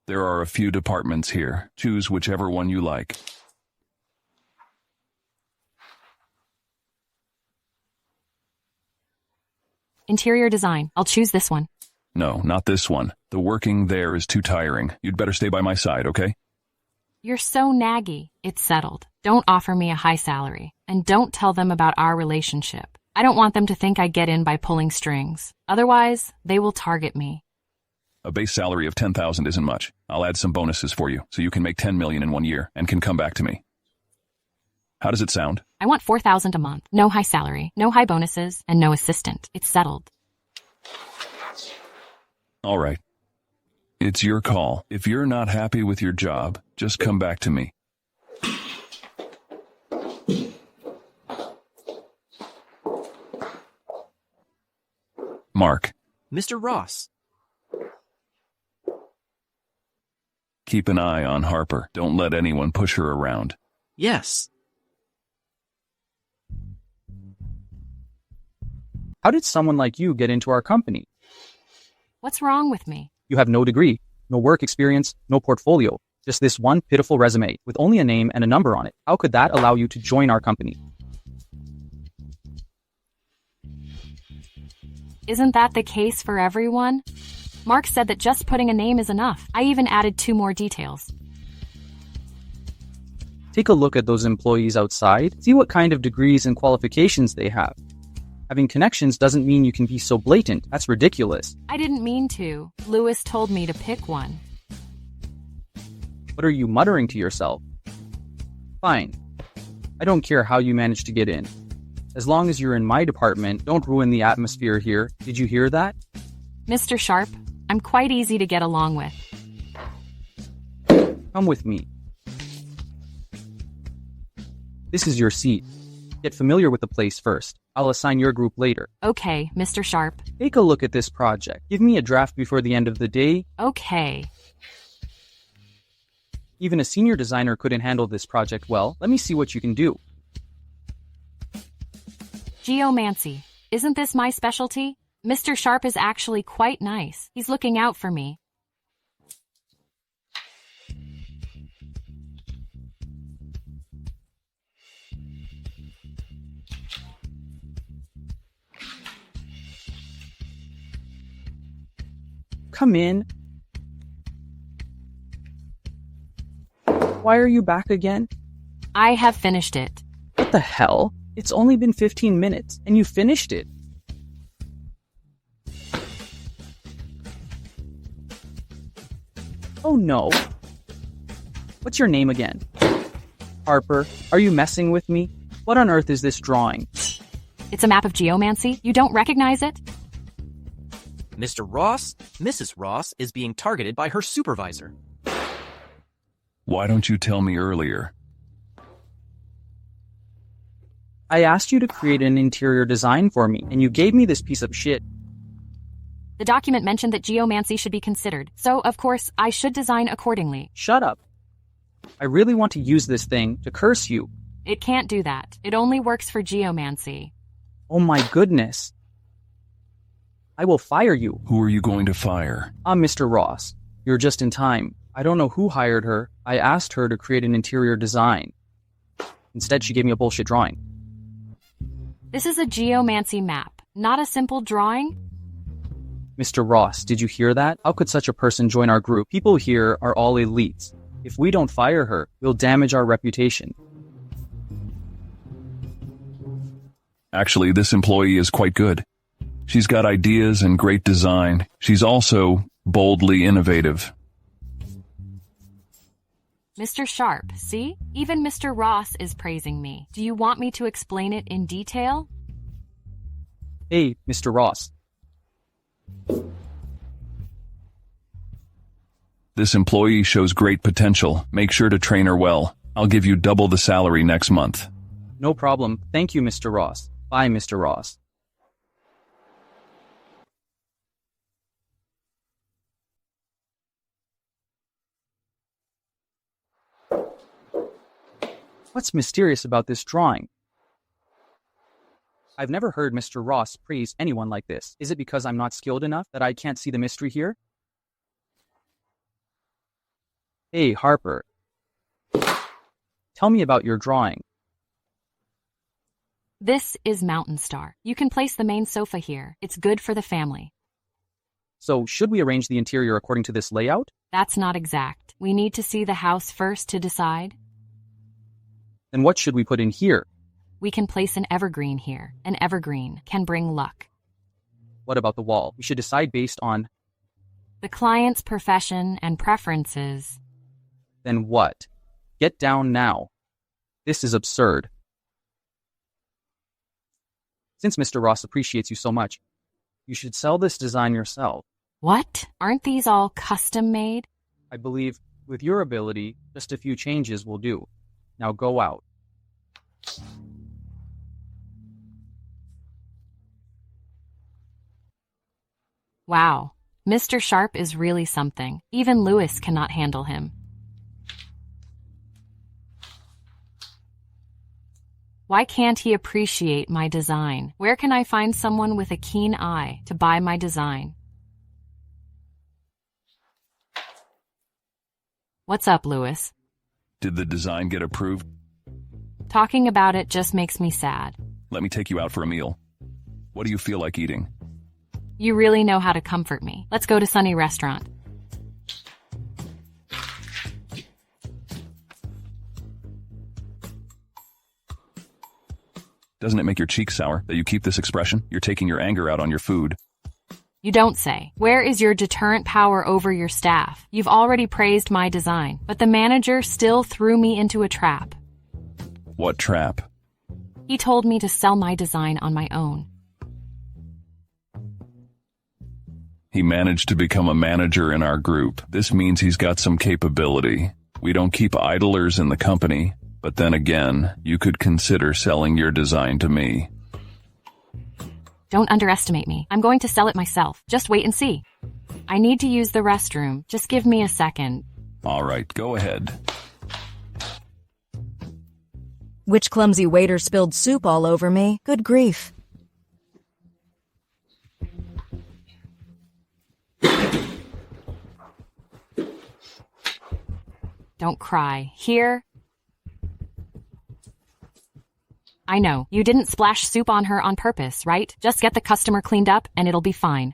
There are a few departments here. Choose whichever one you like. Interior design. I'll choose this one. No, not this one. The working there is too tiring. You'd better stay by my side, okay? You're so naggy. It's settled. Don't offer me a high salary. And don't tell them about our relationship. I don't want them to think I get in by pulling strings. Otherwise, they will target me. A base salary of 10,000 isn't much. I'll add some bonuses for you, so you can make 10 million in 1 year and can come back to me. How does it sound? I want 4,000 a month. No high salary, no high bonuses, and no assistant. It's settled. All right. It's your call. If you're not happy with your job, just come back to me. Mark. Mr. Ross. Keep an eye on Harper. Don't let anyone push her around. Yes. How did someone like you get into our company? What's wrong with me? You have no degree, no work experience, no portfolio, just this one pitiful resume with only a name and a number on it. How could that allow you to join our company? Isn't that the case for everyone? Mark said that just putting a name is enough. I even added 2 more details. Take a look at those employees outside. See what kind of degrees and qualifications they have. Having connections doesn't mean you can be so blatant. That's ridiculous. I didn't mean to. Lewis told me to pick one. What are you muttering to yourself? Fine. I don't care how you managed to get in. As long as you're in my department, don't ruin the atmosphere here. Did you hear that? Mr. Sharp, I'm quite easy to get along with. Come with me. This is your seat. Get familiar with the place first. I'll assign your group later. Okay, Mr. Sharp. Take a look at this project. Give me a draft before the end of the day. Okay. Even a senior designer couldn't handle this project well. Let me see what you can do. Geomancy. Isn't this my specialty? Mr. Sharp is actually quite nice. He's looking out for me. Come in. Why are you back again? I have finished it. What the hell? It's only been 15 minutes, and you finished it. Oh no. What's your name again? Harper, are you messing with me? What on earth is this drawing? It's a map of geomancy. You don't recognize it? Mr. Ross, Mrs. Ross is being targeted by her supervisor. Why don't you tell me earlier? I asked you to create an interior design for me, and you gave me this piece of shit. The document mentioned that geomancy should be considered, so of course I should design accordingly. Shut up. I really want to use this thing to curse you. It can't do that. It only works for geomancy. Oh my goodness. I will fire you. Who are you going to fire? I'm Mr. Ross. You're just in time. I don't know who hired her. I asked her to create an interior design. Instead, she gave me a bullshit drawing. This is a geomancy map, not a simple drawing. Mr. Ross, did you hear that? How could such a person join our group? People here are all elites. If we don't fire her, we'll damage our reputation. Actually, this employee is quite good. She's got ideas and great design. She's also boldly innovative. Mr. Sharp, see? Even Mr. Ross is praising me. Do you want me to explain it in detail? Hey, Mr. Ross. This employee shows great potential. Make sure to train her well. I'll give you double the salary next month. No problem. Thank you, Mr. Ross. Bye, Mr. Ross. What's mysterious about this drawing? I've never heard Mr. Ross praise anyone like this. Is it because I'm not skilled enough that I can't see the mystery here? Hey, Harper. Tell me about your drawing. This is Mountain Star. You can place the main sofa here. It's good for the family. So, should we arrange the interior according to this layout? That's not exact. We need to see the house first to decide. Then what should we put in here? We can place an evergreen here. An evergreen can bring luck. What about the wall? We should decide based on... The client's profession and preferences. Then what? Get down now. This is absurd. Since Mr. Ross appreciates you so much, you should sell this design yourself. What? Aren't these all custom-made? I believe, with your ability, just a few changes will do. Now go out. Wow. Mr. Sharp is really something. Even Lewis cannot handle him. Why can't he appreciate my design? Where can I find someone with a keen eye to buy my design? What's up, Lewis? Did the design get approved? Talking about it just makes me sad. Let me take you out for a meal. What do you feel like eating? You really know how to comfort me. Let's go to Sunny Restaurant. Doesn't it make your cheeks sour that you keep this expression? You're taking your anger out on your food. You don't say. Where is your deterrent power over your staff? You've already praised my design, but the manager still threw me into a trap. What trap? He told me to sell my design on my own. He managed to become a manager in our group. This means he's got some capability. We don't keep idlers in the company, but then again, you could consider selling your design to me. Don't underestimate me. I'm going to sell it myself. Just wait and see. I need to use the restroom. Just give me a second. All right, go ahead. Which clumsy waiter spilled soup all over me? Good grief. Don't cry. Here. I know, you didn't splash soup on her on purpose, right? Just get the customer cleaned up and it'll be fine.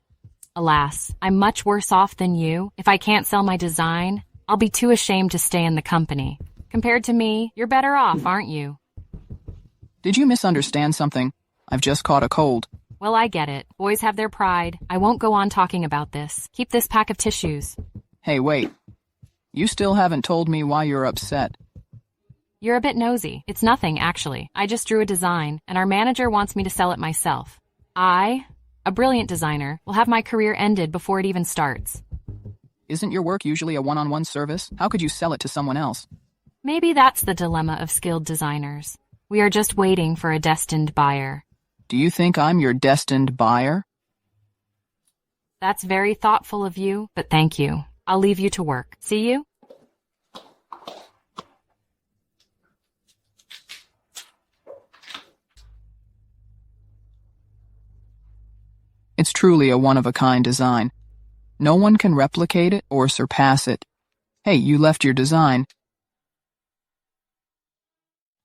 Alas, I'm much worse off than you. If I can't sell my design, I'll be too ashamed to stay in the company. Compared to me, you're better off, aren't you? Did you misunderstand something? I've just caught a cold. Well, I get it. Boys have their pride. I won't go on talking about this. Keep this pack of tissues. Hey, wait. You still haven't told me why you're upset. You're a bit nosy. It's nothing, actually. I just drew a design, and our manager wants me to sell it myself. I, a brilliant designer, will have my career ended before it even starts. Isn't your work usually a one-on-one service? How could you sell it to someone else? Maybe that's the dilemma of skilled designers. We are just waiting for a destined buyer. Do you think I'm your destined buyer? That's very thoughtful of you, but thank you. I'll leave you to work. See you? It's truly a one-of-a-kind design. No one can replicate it or surpass it. Hey, you left your design.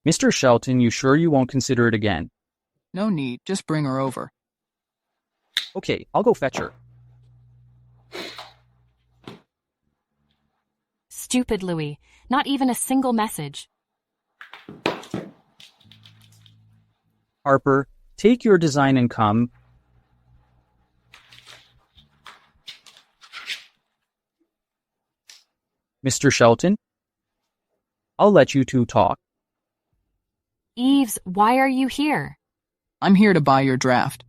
Mr. Shelton, you sure you won't consider it again? No need, just bring her over. Okay, I'll go fetch her. Stupid Louis. Not even a single message. Harper, take your design and come. Mr. Shelton, I'll let you two talk. Eves, why are you here? I'm here to buy your draft.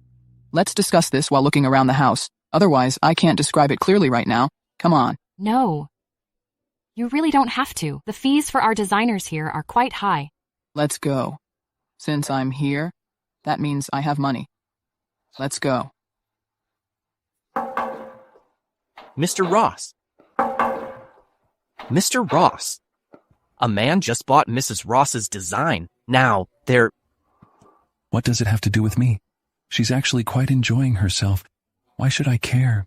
Let's discuss this while looking around the house. Otherwise, I can't describe it clearly right now. Come on. No. You really don't have to. The fees for our designers here are quite high. Let's go. Since I'm here, that means I have money. Let's go. Mr. Ross. Mr. Ross. A man just bought Mrs. Ross's design. Now, they're... What does it have to do with me? She's actually quite enjoying herself. Why should I care?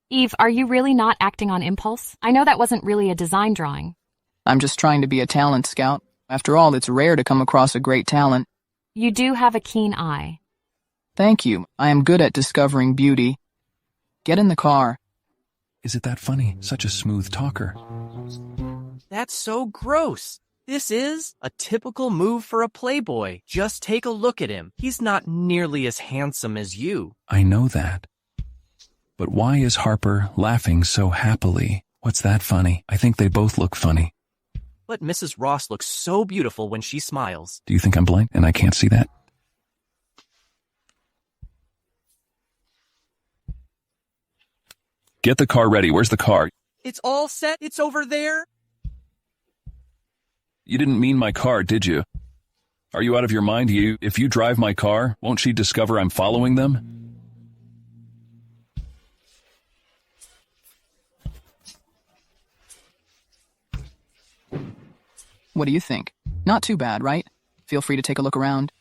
Eve, are you really not acting on impulse? I know that wasn't really a design drawing. I'm just trying to be a talent scout. After all, it's rare to come across a great talent. You do have a keen eye. Thank you. I am good at discovering beauty. Get in the car. Is it that funny? Such a smooth talker. That's so gross. This is a typical move for a playboy. Just take a look at him. He's not nearly as handsome as you. I know that. But why is Harper laughing so happily? What's that funny? I think they both look funny. But Mrs. Ross looks so beautiful when she smiles. Do you think I'm blind and I can't see that? Get the car ready. Where's the car? It's all set. It's over there. You didn't mean my car, did you? Are you out of your mind? If you drive my car, won't she discover I'm following them? What do you think? Not too bad, right? Feel free to take a look around.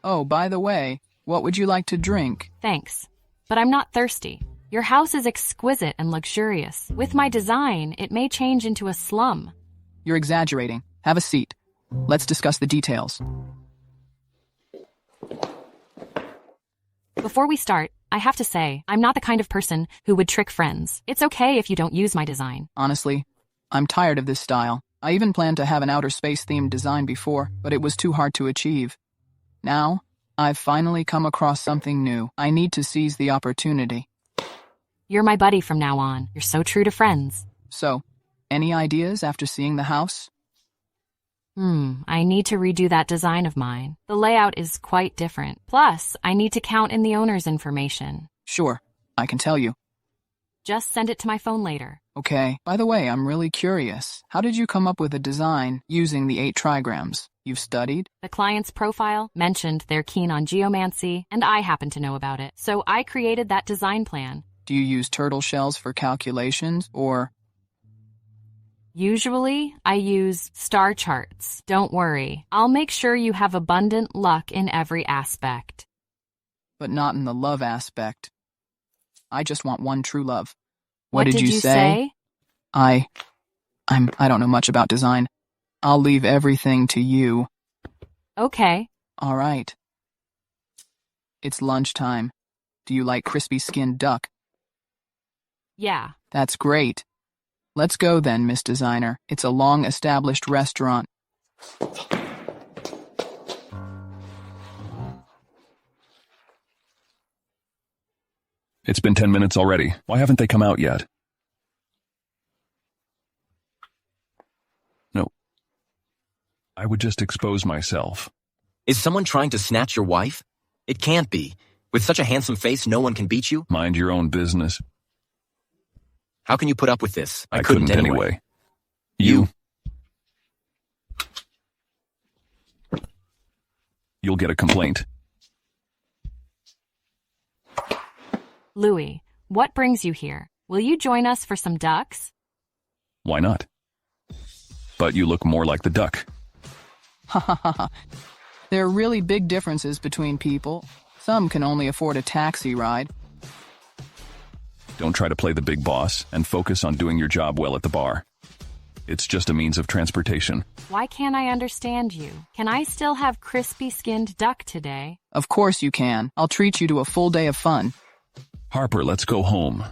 Oh, by the way, what would you like to drink? Thanks. But I'm not thirsty. Your house is exquisite and luxurious. With my design, it may change into a slum. You're exaggerating. Have a seat. Let's discuss the details. Before we start, I have to say, I'm not the kind of person who would trick friends. It's okay if you don't use my design. Honestly, I'm tired of this style. I even planned to have an outer space-themed design before, but it was too hard to achieve. Now, I've finally come across something new. I need to seize the opportunity. You're my buddy from now on. You're so true to friends. So, any ideas after seeing the house? I need to redo that design of mine. The layout is quite different. Plus, I need to count in the owner's information. Sure, I can tell you. Just send it to my phone later. Okay. By the way, I'm really curious. How did you come up with a design using the 8 trigrams? You've studied? The client's profile mentioned they're keen on geomancy, and I happen to know about it. So I created that design plan. Do you use turtle shells for calculations, or... Usually, I use star charts. Don't worry. I'll make sure you have abundant luck in every aspect. But not in the love aspect. I just want one true love. What did you say? I don't know much about design. I'll leave everything to you. Okay. All right. It's lunchtime. Do you like crispy-skinned duck? Yeah. That's great. Let's go then, Miss Designer. It's a long-established restaurant. It's been 10 minutes already. Why haven't they come out yet? No. I would just expose myself. Is someone trying to snatch your wife? It can't be. With such a handsome face, no one can beat you? Mind your own business. How can you put up with this? I couldn't anyway. You'll get a complaint. Louis, what brings you here? Will you join us for some ducks? Why not? But you look more like the duck. Ha ha ha ha. There are really big differences between people. Some can only afford a taxi ride. Don't try to play the big boss and focus on doing your job well at the bar. It's just a means of transportation. Why can't I understand you? Can I still have crispy-skinned duck today? Of course you can. I'll treat you to a full day of fun. Harper, let's go home.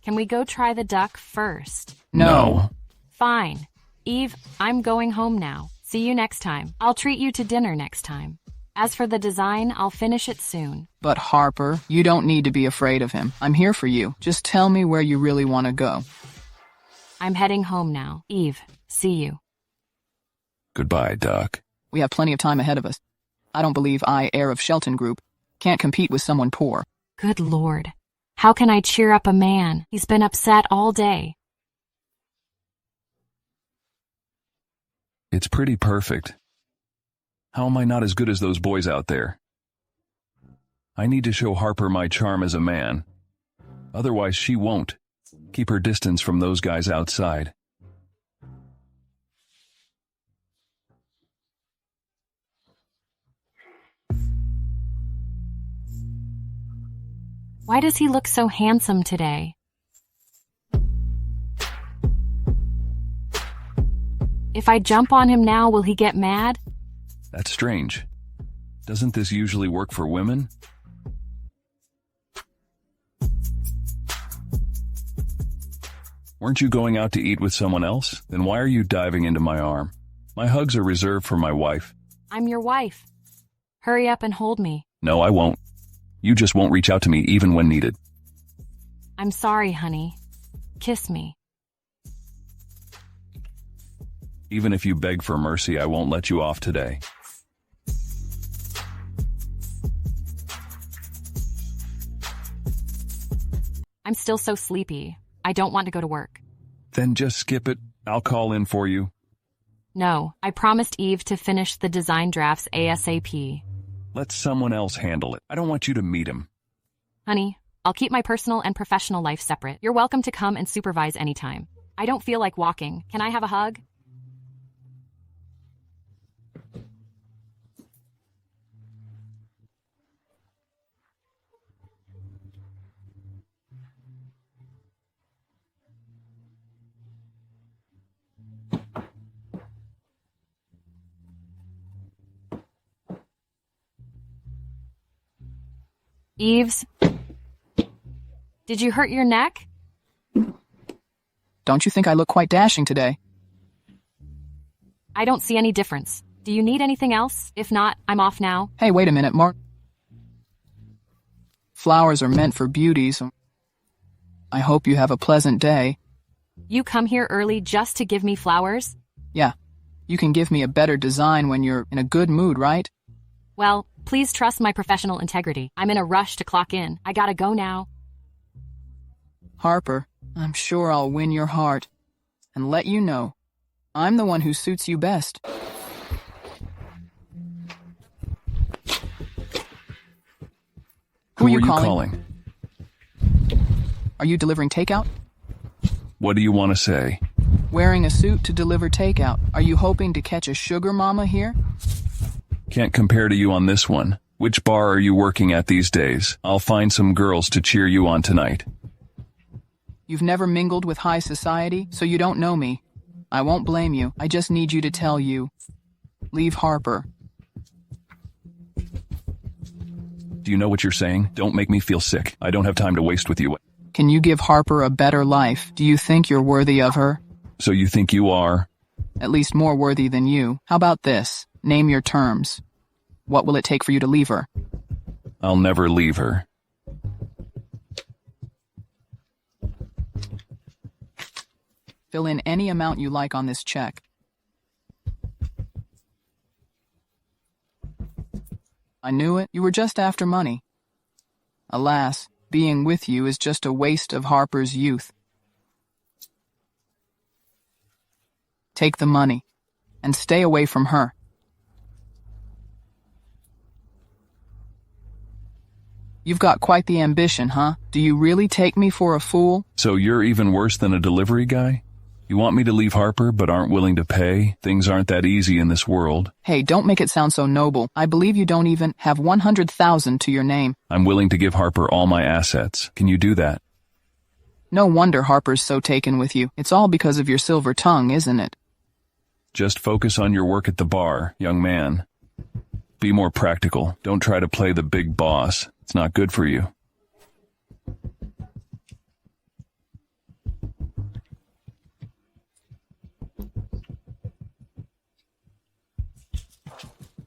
Can we go try the duck first? No. Fine. Eve, I'm going home now. See you next time. I'll treat you to dinner next time. As for the design, I'll finish it soon. But Harper, you don't need to be afraid of him. I'm here for you. Just tell me where you really want to go. I'm heading home now. Eve, see you. Goodbye, Duck. We have plenty of time ahead of us. I don't believe I, heir of Shelton Group, can't compete with someone poor. Good Lord. How can I cheer up a man? He's been upset all day. It's pretty perfect. How am I not as good as those boys out there? I need to show Harper my charm as a man. Otherwise, she won't. Keep her distance from those guys outside. Why does he look so handsome today? If I jump on him now, will he get mad? That's strange. Doesn't this usually work for women? Weren't you going out to eat with someone else? Then why are you diving into my arm? My hugs are reserved for my wife. I'm your wife. Hurry up and hold me. No, I won't. You just won't reach out to me even when needed. I'm sorry, honey. Kiss me. Even if you beg for mercy, I won't let you off today. I'm still so sleepy. I don't want to go to work. Then just skip it. I'll call in for you. No, I promised Eve to finish the design drafts ASAP. Let someone else handle it. I don't want you to meet him. Honey, I'll keep my personal and professional life separate. You're welcome to come and supervise anytime. I don't feel like walking. Can I have a hug? Eves, did you hurt your neck? Don't you think I look quite dashing today? I don't see any difference. Do you need anything else? If not, I'm off now. Hey, wait a minute, Mark. Flowers are meant for beauty, so I hope you have a pleasant day. You come here early just to give me flowers? Yeah, you can give me a better design when you're in a good mood, right? Well, please trust my professional integrity. I'm in a rush to clock in. I gotta go now. Harper, I'm sure I'll win your heart and let you know I'm the one who suits you best. Who are you calling? Are you delivering takeout? What do you want to say? Wearing a suit to deliver takeout. Are you hoping to catch a sugar mama here? Can't compare to you on this one. Which bar are you working at these days? I'll find some girls to cheer you on tonight. You've never mingled with high society, so you don't know me. I won't blame you. I just need you to tell you. Leave Harper. Do you know what you're saying? Don't make me feel sick. I don't have time to waste with you. Can you give Harper a better life? Do you think you're worthy of her? So you think you are? At least more worthy than you. How about this? Name your terms. What will it take for you to leave her? I'll never leave her. Fill in any amount you like on this check. I knew it. You were just after money. Alas, being with you is just a waste of Harper's youth. Take the money and stay away from her. You've got quite the ambition, huh? Do you really take me for a fool? So you're even worse than a delivery guy? You want me to leave Harper but aren't willing to pay? Things aren't that easy in this world. Hey, don't make it sound so noble. I believe you don't even have 100,000 to your name. I'm willing to give Harper all my assets. Can you do that? No wonder Harper's so taken with you. It's all because of your silver tongue, isn't it? Just focus on your work at the bar, young man. Be more practical. Don't try to play the big boss. It's not good for you.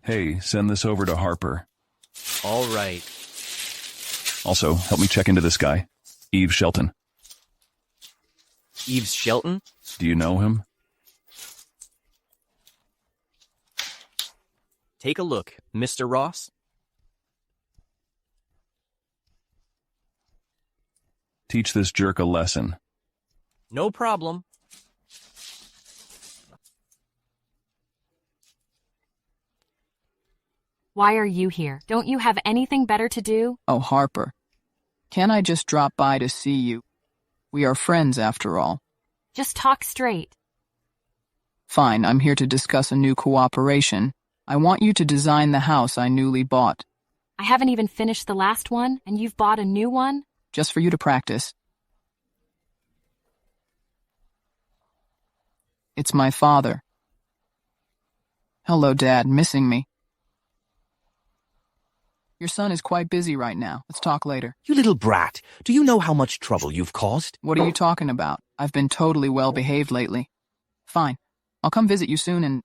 Hey, send this over to Harper. All right. Also, help me check into this guy. Eve Shelton. Eve Shelton? Do you know him? Take a look, Mr. Ross. Teach this jerk a lesson. No problem. Why are you here? Don't you have anything better to do? Oh, Harper. Can I just drop by to see you? We are friends, after all. Just talk straight. Fine, I'm here to discuss a new cooperation. I want you to design the house I newly bought. I haven't even finished the last one, and you've bought a new one? Just for you to practice. It's my father. Hello, Dad, missing me? Your son is quite busy right now. Let's talk later. You little brat. Do you know how much trouble you've caused? What are you talking about? I've been totally well behaved lately. Fine. I'll come visit you soon and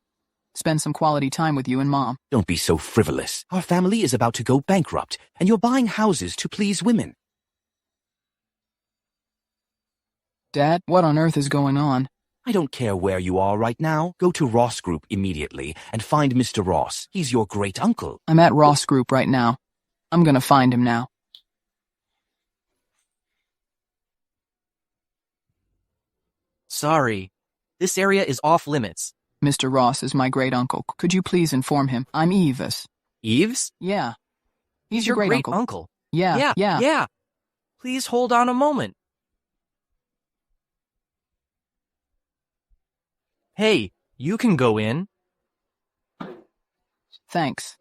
spend some quality time with you and Mom. Don't be so frivolous. Our family is about to go bankrupt, and you're buying houses to please women. Dad, what on earth is going on? I don't care where you are right now. Go to Ross Group immediately and find Mr. Ross. He's your great uncle. I'm at Ross Group right now. I'm gonna find him now. Sorry. This area is off limits. Mr. Ross is my great uncle. Could you please inform him? I'm Eves. Eves? Yeah. He's your great uncle. Yeah. Please hold on a moment. Hey, you can go in. Thanks.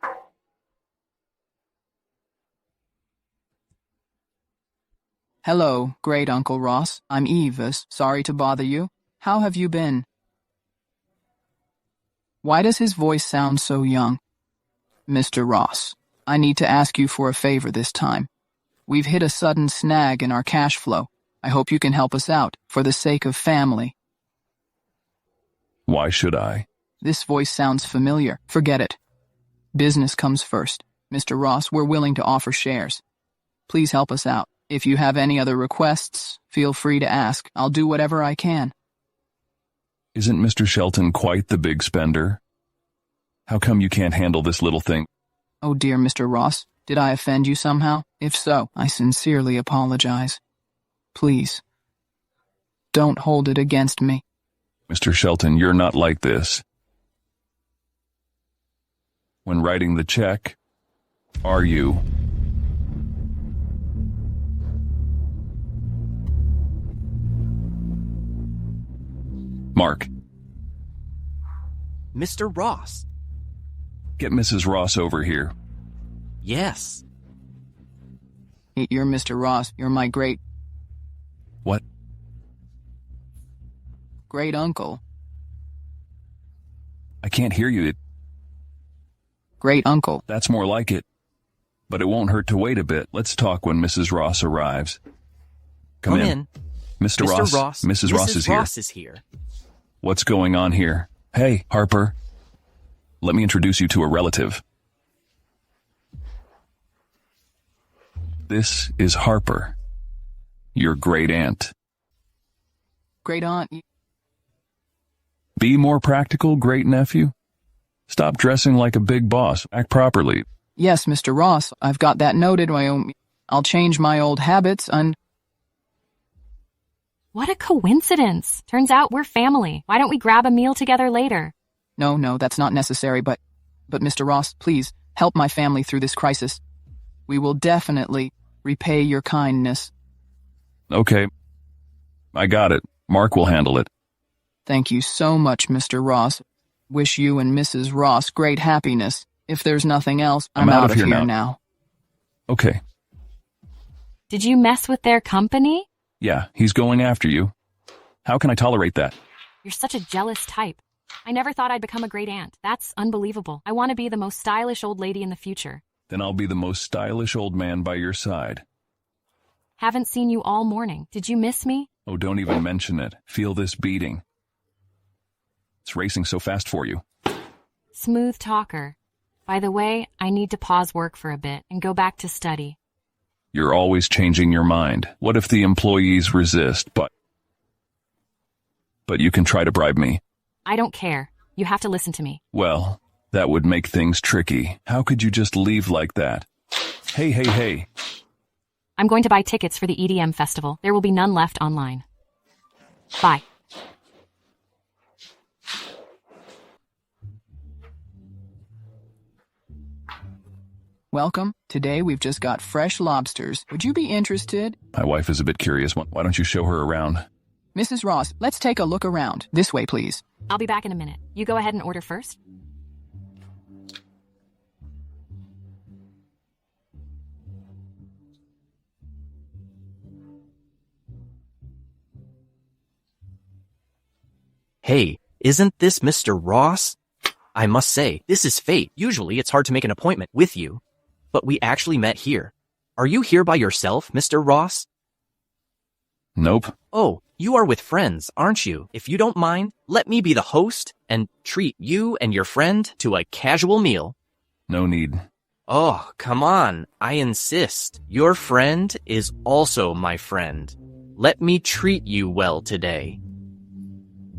Hello, great Uncle Ross. I'm Eves. Sorry to bother you. How have you been? Why does his voice sound so young? Mr. Ross, I need to ask you for a favor this time. We've hit a sudden snag in our cash flow. I hope you can help us out, for the sake of family. Why should I? This voice sounds familiar. Forget it. Business comes first. Mr. Ross, we're willing to offer shares. Please help us out. If you have any other requests, feel free to ask. I'll do whatever I can. Isn't Mr. Shelton quite the big spender? How come you can't handle this little thing? Oh dear, Mr. Ross, did I offend you somehow? If so, I sincerely apologize. Please, don't hold it against me. Mr. Shelton, you're not like this. When writing the check, are you? Mark. Mr. Ross. Get Mrs. Ross over here. Yes. You're Mr. Ross. You're my great... What? Great uncle. I can't hear you. Great uncle. That's more like it. But it won't hurt to wait a bit. Let's talk when Mrs. Ross arrives. Come in. Mr. Ross. Mrs. Ross is here. What's going on here? Hey, Harper. Let me introduce you to a relative. This is Harper, your great aunt. Great aunt. Be more practical, great nephew. Stop dressing like a big boss. Act properly. Yes, Mr. Ross, I've got that noted. I'll change my old habits and... What a coincidence. Turns out we're family. Why don't we grab a meal together later? No, that's not necessary, but Mr. Ross, please, help my family through this crisis. We will definitely repay your kindness. Okay. I got it. Mark will handle it. Thank you so much, Mr. Ross. Wish you and Mrs. Ross great happiness. If there's nothing else, I'm out of here now. Okay. Did you mess with their company? Yeah, he's going after you. How can I tolerate that? You're such a jealous type. I never thought I'd become a great aunt. That's unbelievable. I want to be the most stylish old lady in the future. Then I'll be the most stylish old man by your side. Haven't seen you all morning. Did you miss me? Oh, don't even mention it. Feel this beating. It's racing so fast for you. Smooth talker. By the way, I need to pause work for a bit and go back to study. You're always changing your mind. What if the employees resist, but you can try to bribe me? I don't care. You have to listen to me. Well, that would make things tricky. How could you just leave like that? Hey. I'm going to buy tickets for the EDM festival. There will be none left online. Bye. Welcome. Today we've just got fresh lobsters. Would you be interested? My wife is a bit curious. Why don't you show her around? Mrs. Ross, let's take a look around. This way, please. I'll be back in a minute. You go ahead and order first. Hey, isn't this Mr. Ross? I must say, this is fate. Usually it's hard to make an appointment with you. but we actually met here. Are you here by yourself, Mr. Ross? Nope. Oh, you are with friends, aren't you? If you don't mind, let me be the host and treat you and your friend to a casual meal. No need. Oh, come on. I insist. Your friend is also my friend. Let me treat you well today.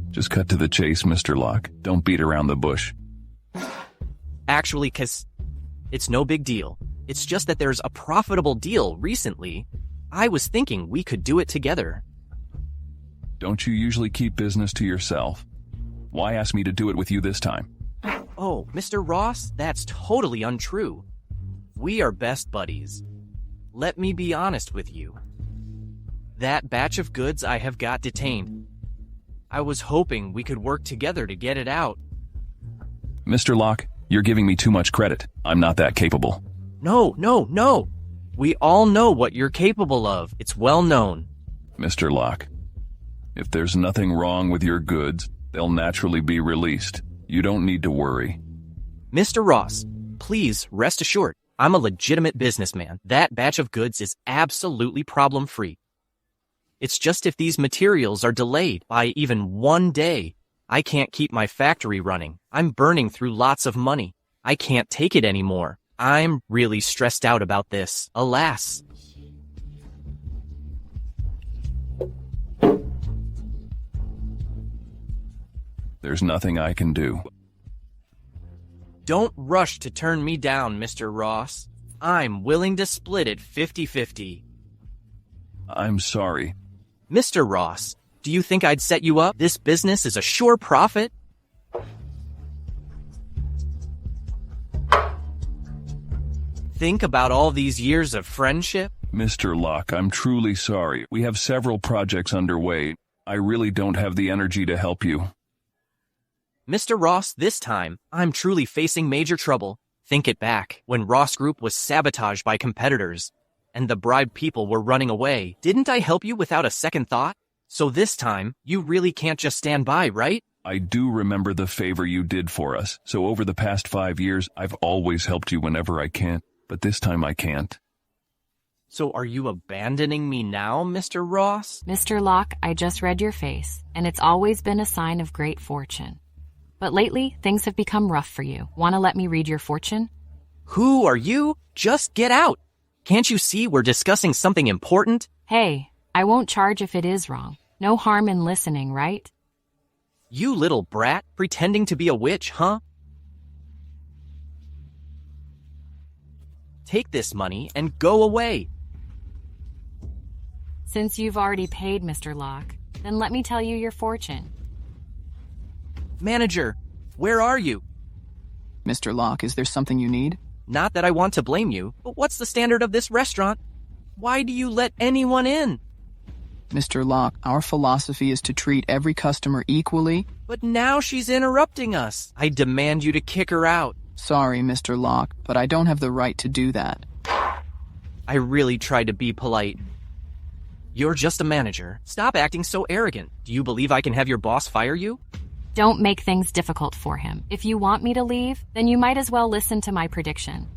Just cut to the chase, Mr. Locke. Don't beat around the bush. Actually, 'cause it's no big deal. It's just that there's a profitable deal recently. I was thinking we could do it together. Don't you usually keep business to yourself? Why ask me to do it with you this time? Oh, Mr. Ross, that's totally untrue. We are best buddies. Let me be honest with you. That batch of goods I have got detained. I was hoping we could work together to get it out. Mr. Locke, you're giving me too much credit. I'm not that capable. No. We all know what you're capable of. It's well known. Mr. Locke, if there's nothing wrong with your goods, they'll naturally be released. You don't need to worry. Mr. Ross, please rest assured, I'm a legitimate businessman. That batch of goods is absolutely problem-free. It's just if these materials are delayed by even 1 day, I can't keep my factory running. I'm burning through lots of money. I can't take it anymore. I'm really stressed out about this, alas. There's nothing I can do. Don't rush to turn me down, Mr. Ross. I'm willing to split it 50-50. I'm sorry. Mr. Ross, do you think I'd set you up? This business is a sure profit. Think about all these years of friendship. Mr. Locke, I'm truly sorry. We have several projects underway. I really don't have the energy to help you. Mr. Ross, this time, I'm truly facing major trouble. Think it back, when Ross Group was sabotaged by competitors, and the bribed people were running away. Didn't I help you without a second thought? So this time, you really can't just stand by, right? I do remember the favor you did for us, so over the past 5 years, I've always helped you whenever I can, but this time I can't. So are you abandoning me now, Mr. Ross? Mr. Locke, I just read your face, and it's always been a sign of great fortune. But lately, things have become rough for you. Want to let me read your fortune? Who are you? Just get out! Can't you see we're discussing something important? Hey, I won't charge if it is wrong. No harm in listening, right? You little brat, pretending to be a witch, huh? Take this money and go away. Since you've already paid, Mr. Locke, then let me tell you your fortune. Manager, where are you? Mr. Locke, is there something you need? Not that I want to blame you, but what's the standard of this restaurant? Why do you let anyone in? Mr. Locke, our philosophy is to treat every customer equally. But now she's interrupting us. I demand you to kick her out. Sorry, Mr. Locke, but I don't have the right to do that. I really tried to be polite. You're just a manager. Stop acting so arrogant. Do you believe I can have your boss fire you? Don't make things difficult for him. If you want me to leave, then you might as well listen to my prediction.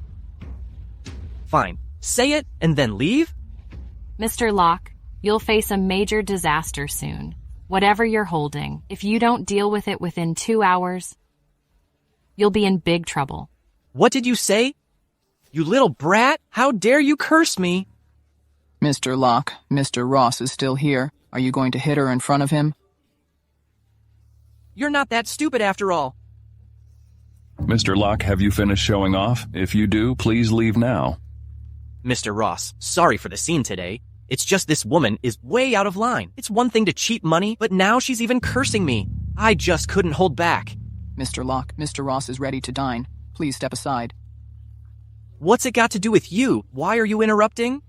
Fine. Say it and then leave? Mr. Locke, you'll face a major disaster soon. Whatever you're holding, if you don't deal with it within 2 hours, you'll be in big trouble. What did you say? You little brat! How dare you curse me? Mr. Locke, Mr. Ross is still here. Are you going to hit her in front of him? You're not that stupid after all. Mr. Locke, have you finished showing off? If you do, please leave now. Mr. Ross, sorry for the scene today. It's just this woman is way out of line. It's one thing to cheat money, but now she's even cursing me. I just couldn't hold back. Mr. Locke, Mr. Ross is ready to dine. Please step aside. What's it got to do with you? Why are you interrupting?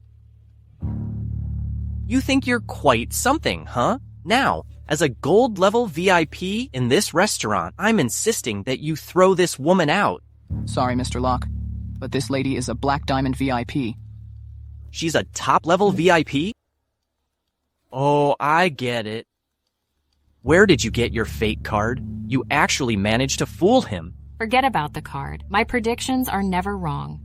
You think you're quite something, huh? Now, as a gold-level VIP in this restaurant, I'm insisting that you throw this woman out. Sorry, Mr. Locke, but this lady is a Black Diamond VIP. She's a top-level VIP? Oh, I get it. Where did you get your fake card? You actually managed to fool him. Forget about the card. My predictions are never wrong.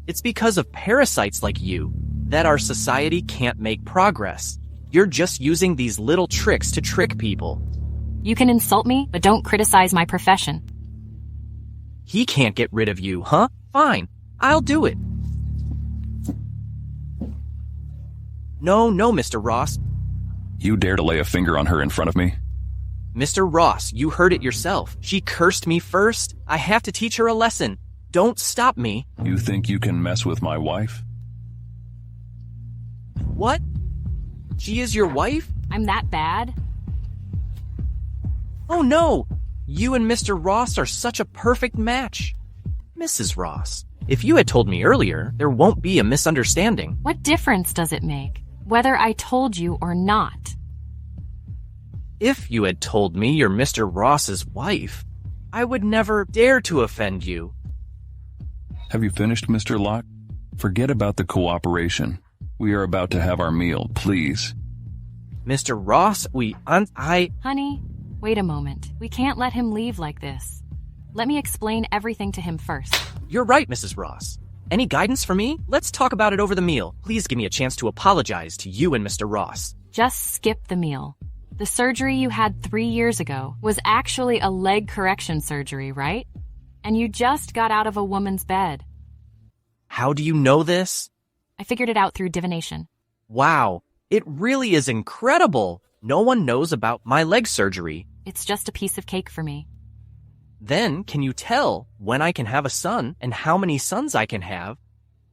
It's because of parasites like you that our society can't make progress. You're just using these little tricks to trick people. You can insult me, but don't criticize my profession. He can't get rid of you, huh? Fine, I'll do it. No, Mr. Ross. You dare to lay a finger on her in front of me? Mr. Ross, you heard it yourself. She cursed me first. I have to teach her a lesson. Don't stop me. You think you can mess with my wife? What? She is your wife? I'm that bad? Oh no! You and Mr. Ross are such a perfect match. Mrs. Ross, if you had told me earlier, there won't be a misunderstanding. What difference does it make, whether I told you or not? If you had told me you're Mr. Ross's wife, I would never dare to offend you. Have you finished, Mr. Locke? Forget about the cooperation. We are about to have our meal, please. Mr. Ross, Honey, wait a moment. We can't let him leave like this. Let me explain everything to him first. You're right, Mrs. Ross. Any guidance for me? Let's talk about it over the meal. Please give me a chance to apologize to you and Mr. Ross. Just skip the meal. The surgery you had 3 years ago was actually a leg correction surgery, right? And you just got out of a woman's bed. How do you know this? I figured it out through divination. Wow, it really is incredible. No one knows about my leg surgery. It's just a piece of cake for me. Then can you tell when I can have a son and how many sons I can have?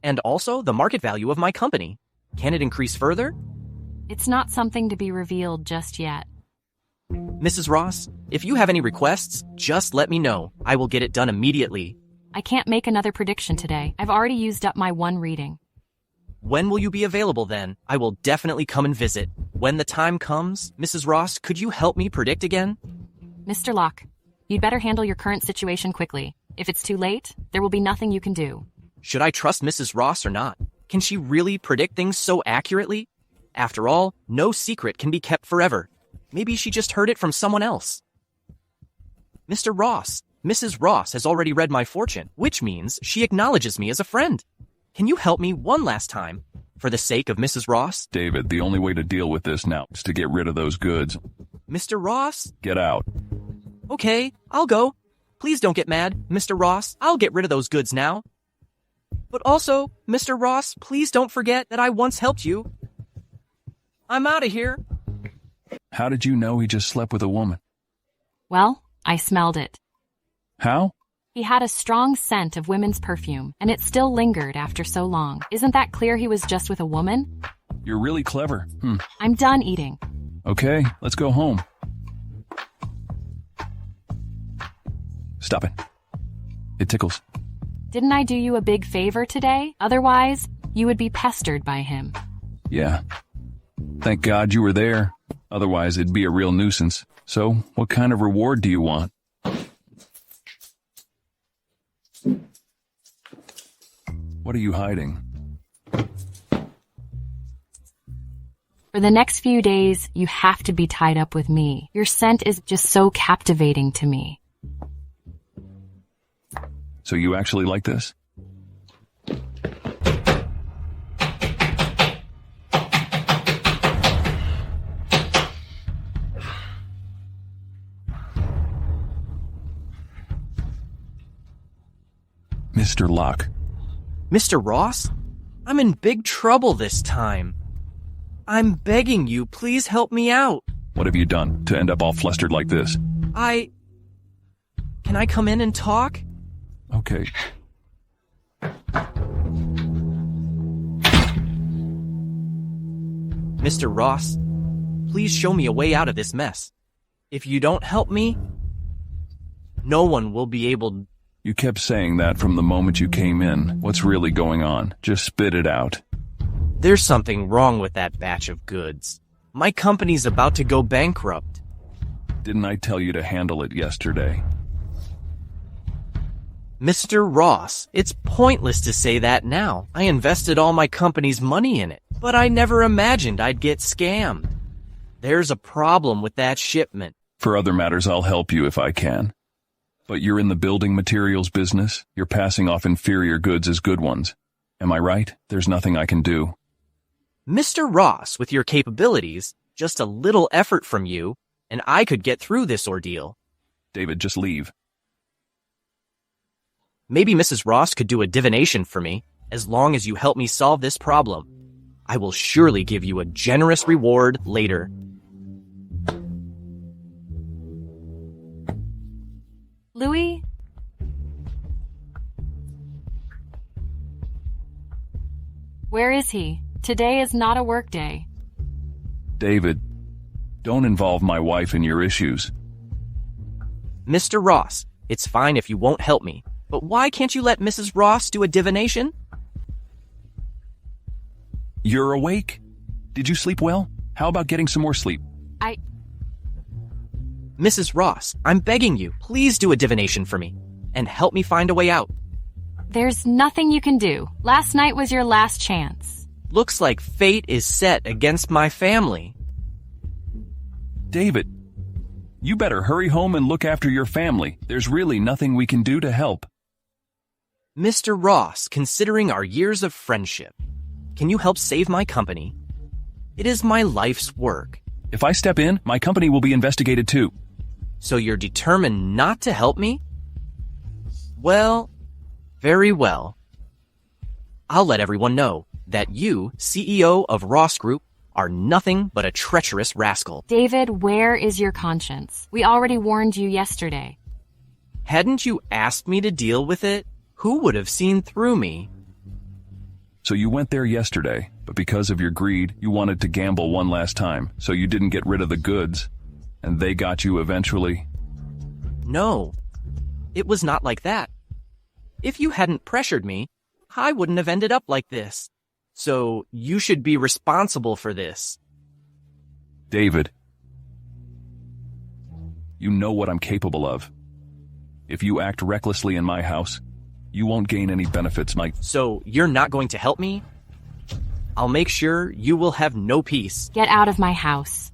And also the market value of my company. Can it increase further? It's not something to be revealed just yet. Mrs. Ross, if you have any requests, just let me know. I will get it done immediately. I can't make another prediction today. I've already used up my one reading. When will you be available then? I will definitely come and visit. When the time comes, Mrs. Ross, could you help me predict again? Mr. Locke, you'd better handle your current situation quickly. If it's too late, there will be nothing you can do. Should I trust Mrs. Ross or not? Can she really predict things so accurately? After all, no secret can be kept forever. Maybe she just heard it from someone else. Mr. Ross, Mrs. Ross has already read my fortune, which means she acknowledges me as a friend. Can you help me one last time, for the sake of Mrs. Ross? David, the only way to deal with this now is to get rid of those goods. Mr. Ross? Get out. Okay, I'll go. Please don't get mad, Mr. Ross. I'll get rid of those goods now. But also, Mr. Ross, please don't forget that I once helped you. I'm out of here. How did you know he just slept with a woman? Well, I smelled it. How? He had a strong scent of women's perfume, and it still lingered after so long. Isn't that clear he was just with a woman? You're really clever. I'm done eating. Okay, let's go home. Stop it. It tickles. Didn't I do you a big favor today? Otherwise, you would be pestered by him. Yeah. Thank God you were there. Otherwise, it'd be a real nuisance. So, what kind of reward do you want? What are you hiding? For the next few days, you have to be tied up with me. Your scent is just so captivating to me. So you actually like this? Mr. Locke. Mr. Ross? I'm in big trouble this time. I'm begging you, please help me out. What have you done to end up all flustered like this? Can I come in and talk? Okay. Mr. Ross, please show me a way out of this mess. If you don't help me, no one will be able... You kept saying that from the moment you came in. What's really going on? Just spit it out. There's something wrong with that batch of goods. My company's about to go bankrupt. Didn't I tell you to handle it yesterday? Mr. Ross, it's pointless to say that now. I invested all my company's money in it, but I never imagined I'd get scammed. There's a problem with that shipment. For other matters, I'll help you if I can. But you're in the building materials business. You're passing off inferior goods as good ones. Am I right? There's nothing I can do. Mr. Ross, with your capabilities, just a little effort from you, and I could get through this ordeal. David, just leave. Maybe Mrs. Ross could do a divination for me, as long as you help me solve this problem. I will surely give you a generous reward later. Louis? Where is he? Today is not a work day. David, don't involve my wife in your issues. Mr. Ross, it's fine if you won't help me, but why can't you let Mrs. Ross do a divination? You're awake? Did you sleep well? How about getting some more sleep? Mrs. Ross, I'm begging you, please do a divination for me, and help me find a way out. There's nothing you can do. Last night was your last chance. Looks like fate is set against my family. David, you better hurry home and look after your family. There's really nothing we can do to help. Mr. Ross, considering our years of friendship, can you help save my company? It is my life's work. If I step in, my company will be investigated too. So you're determined not to help me? Well, very well. I'll let everyone know that you, CEO of Ross Group, are nothing but a treacherous rascal. David, where is your conscience? We already warned you yesterday. Hadn't you asked me to deal with it, who would have seen through me? So you went there yesterday, but because of your greed, you wanted to gamble one last time, so you didn't get rid of the goods, and they got you eventually? No, it was not like that. If you hadn't pressured me, I wouldn't have ended up like this. So you should be responsible for this. David, you know what I'm capable of. If you act recklessly in my house, you won't gain any benefits, Mike. So you're not going to help me? I'll make sure you will have no peace. Get out of my house.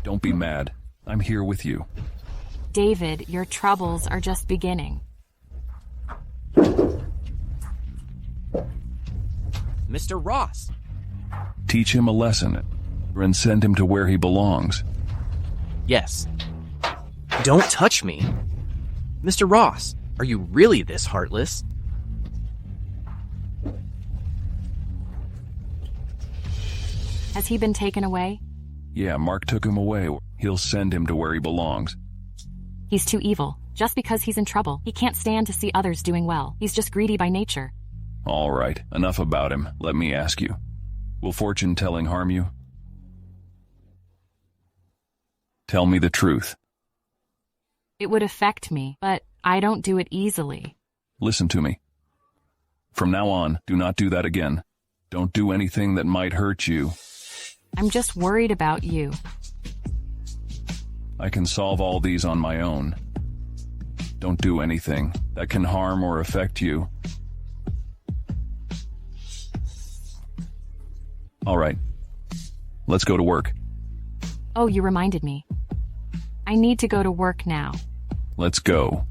Don't be mad. I'm here with you. David, your troubles are just beginning. Mr. Ross. Teach him a lesson and send him to where he belongs. Yes. Don't touch me. Mr. Ross, are you really this heartless? Has he been taken away? Yeah, Mark took him away. He'll send him to where he belongs. He's too evil. Just because he's in trouble, he can't stand to see others doing well. He's just greedy by nature. All right, enough about him. Let me ask you. Will fortune-telling harm you? Tell me the truth. It would affect me, but I don't do it easily. Listen to me. From now on, do not do that again. Don't do anything that might hurt you. I'm just worried about you. I can solve all these on my own. Don't do anything that can harm or affect you. All right. Let's go to work. Oh, you reminded me. I need to go to work now. Let's go.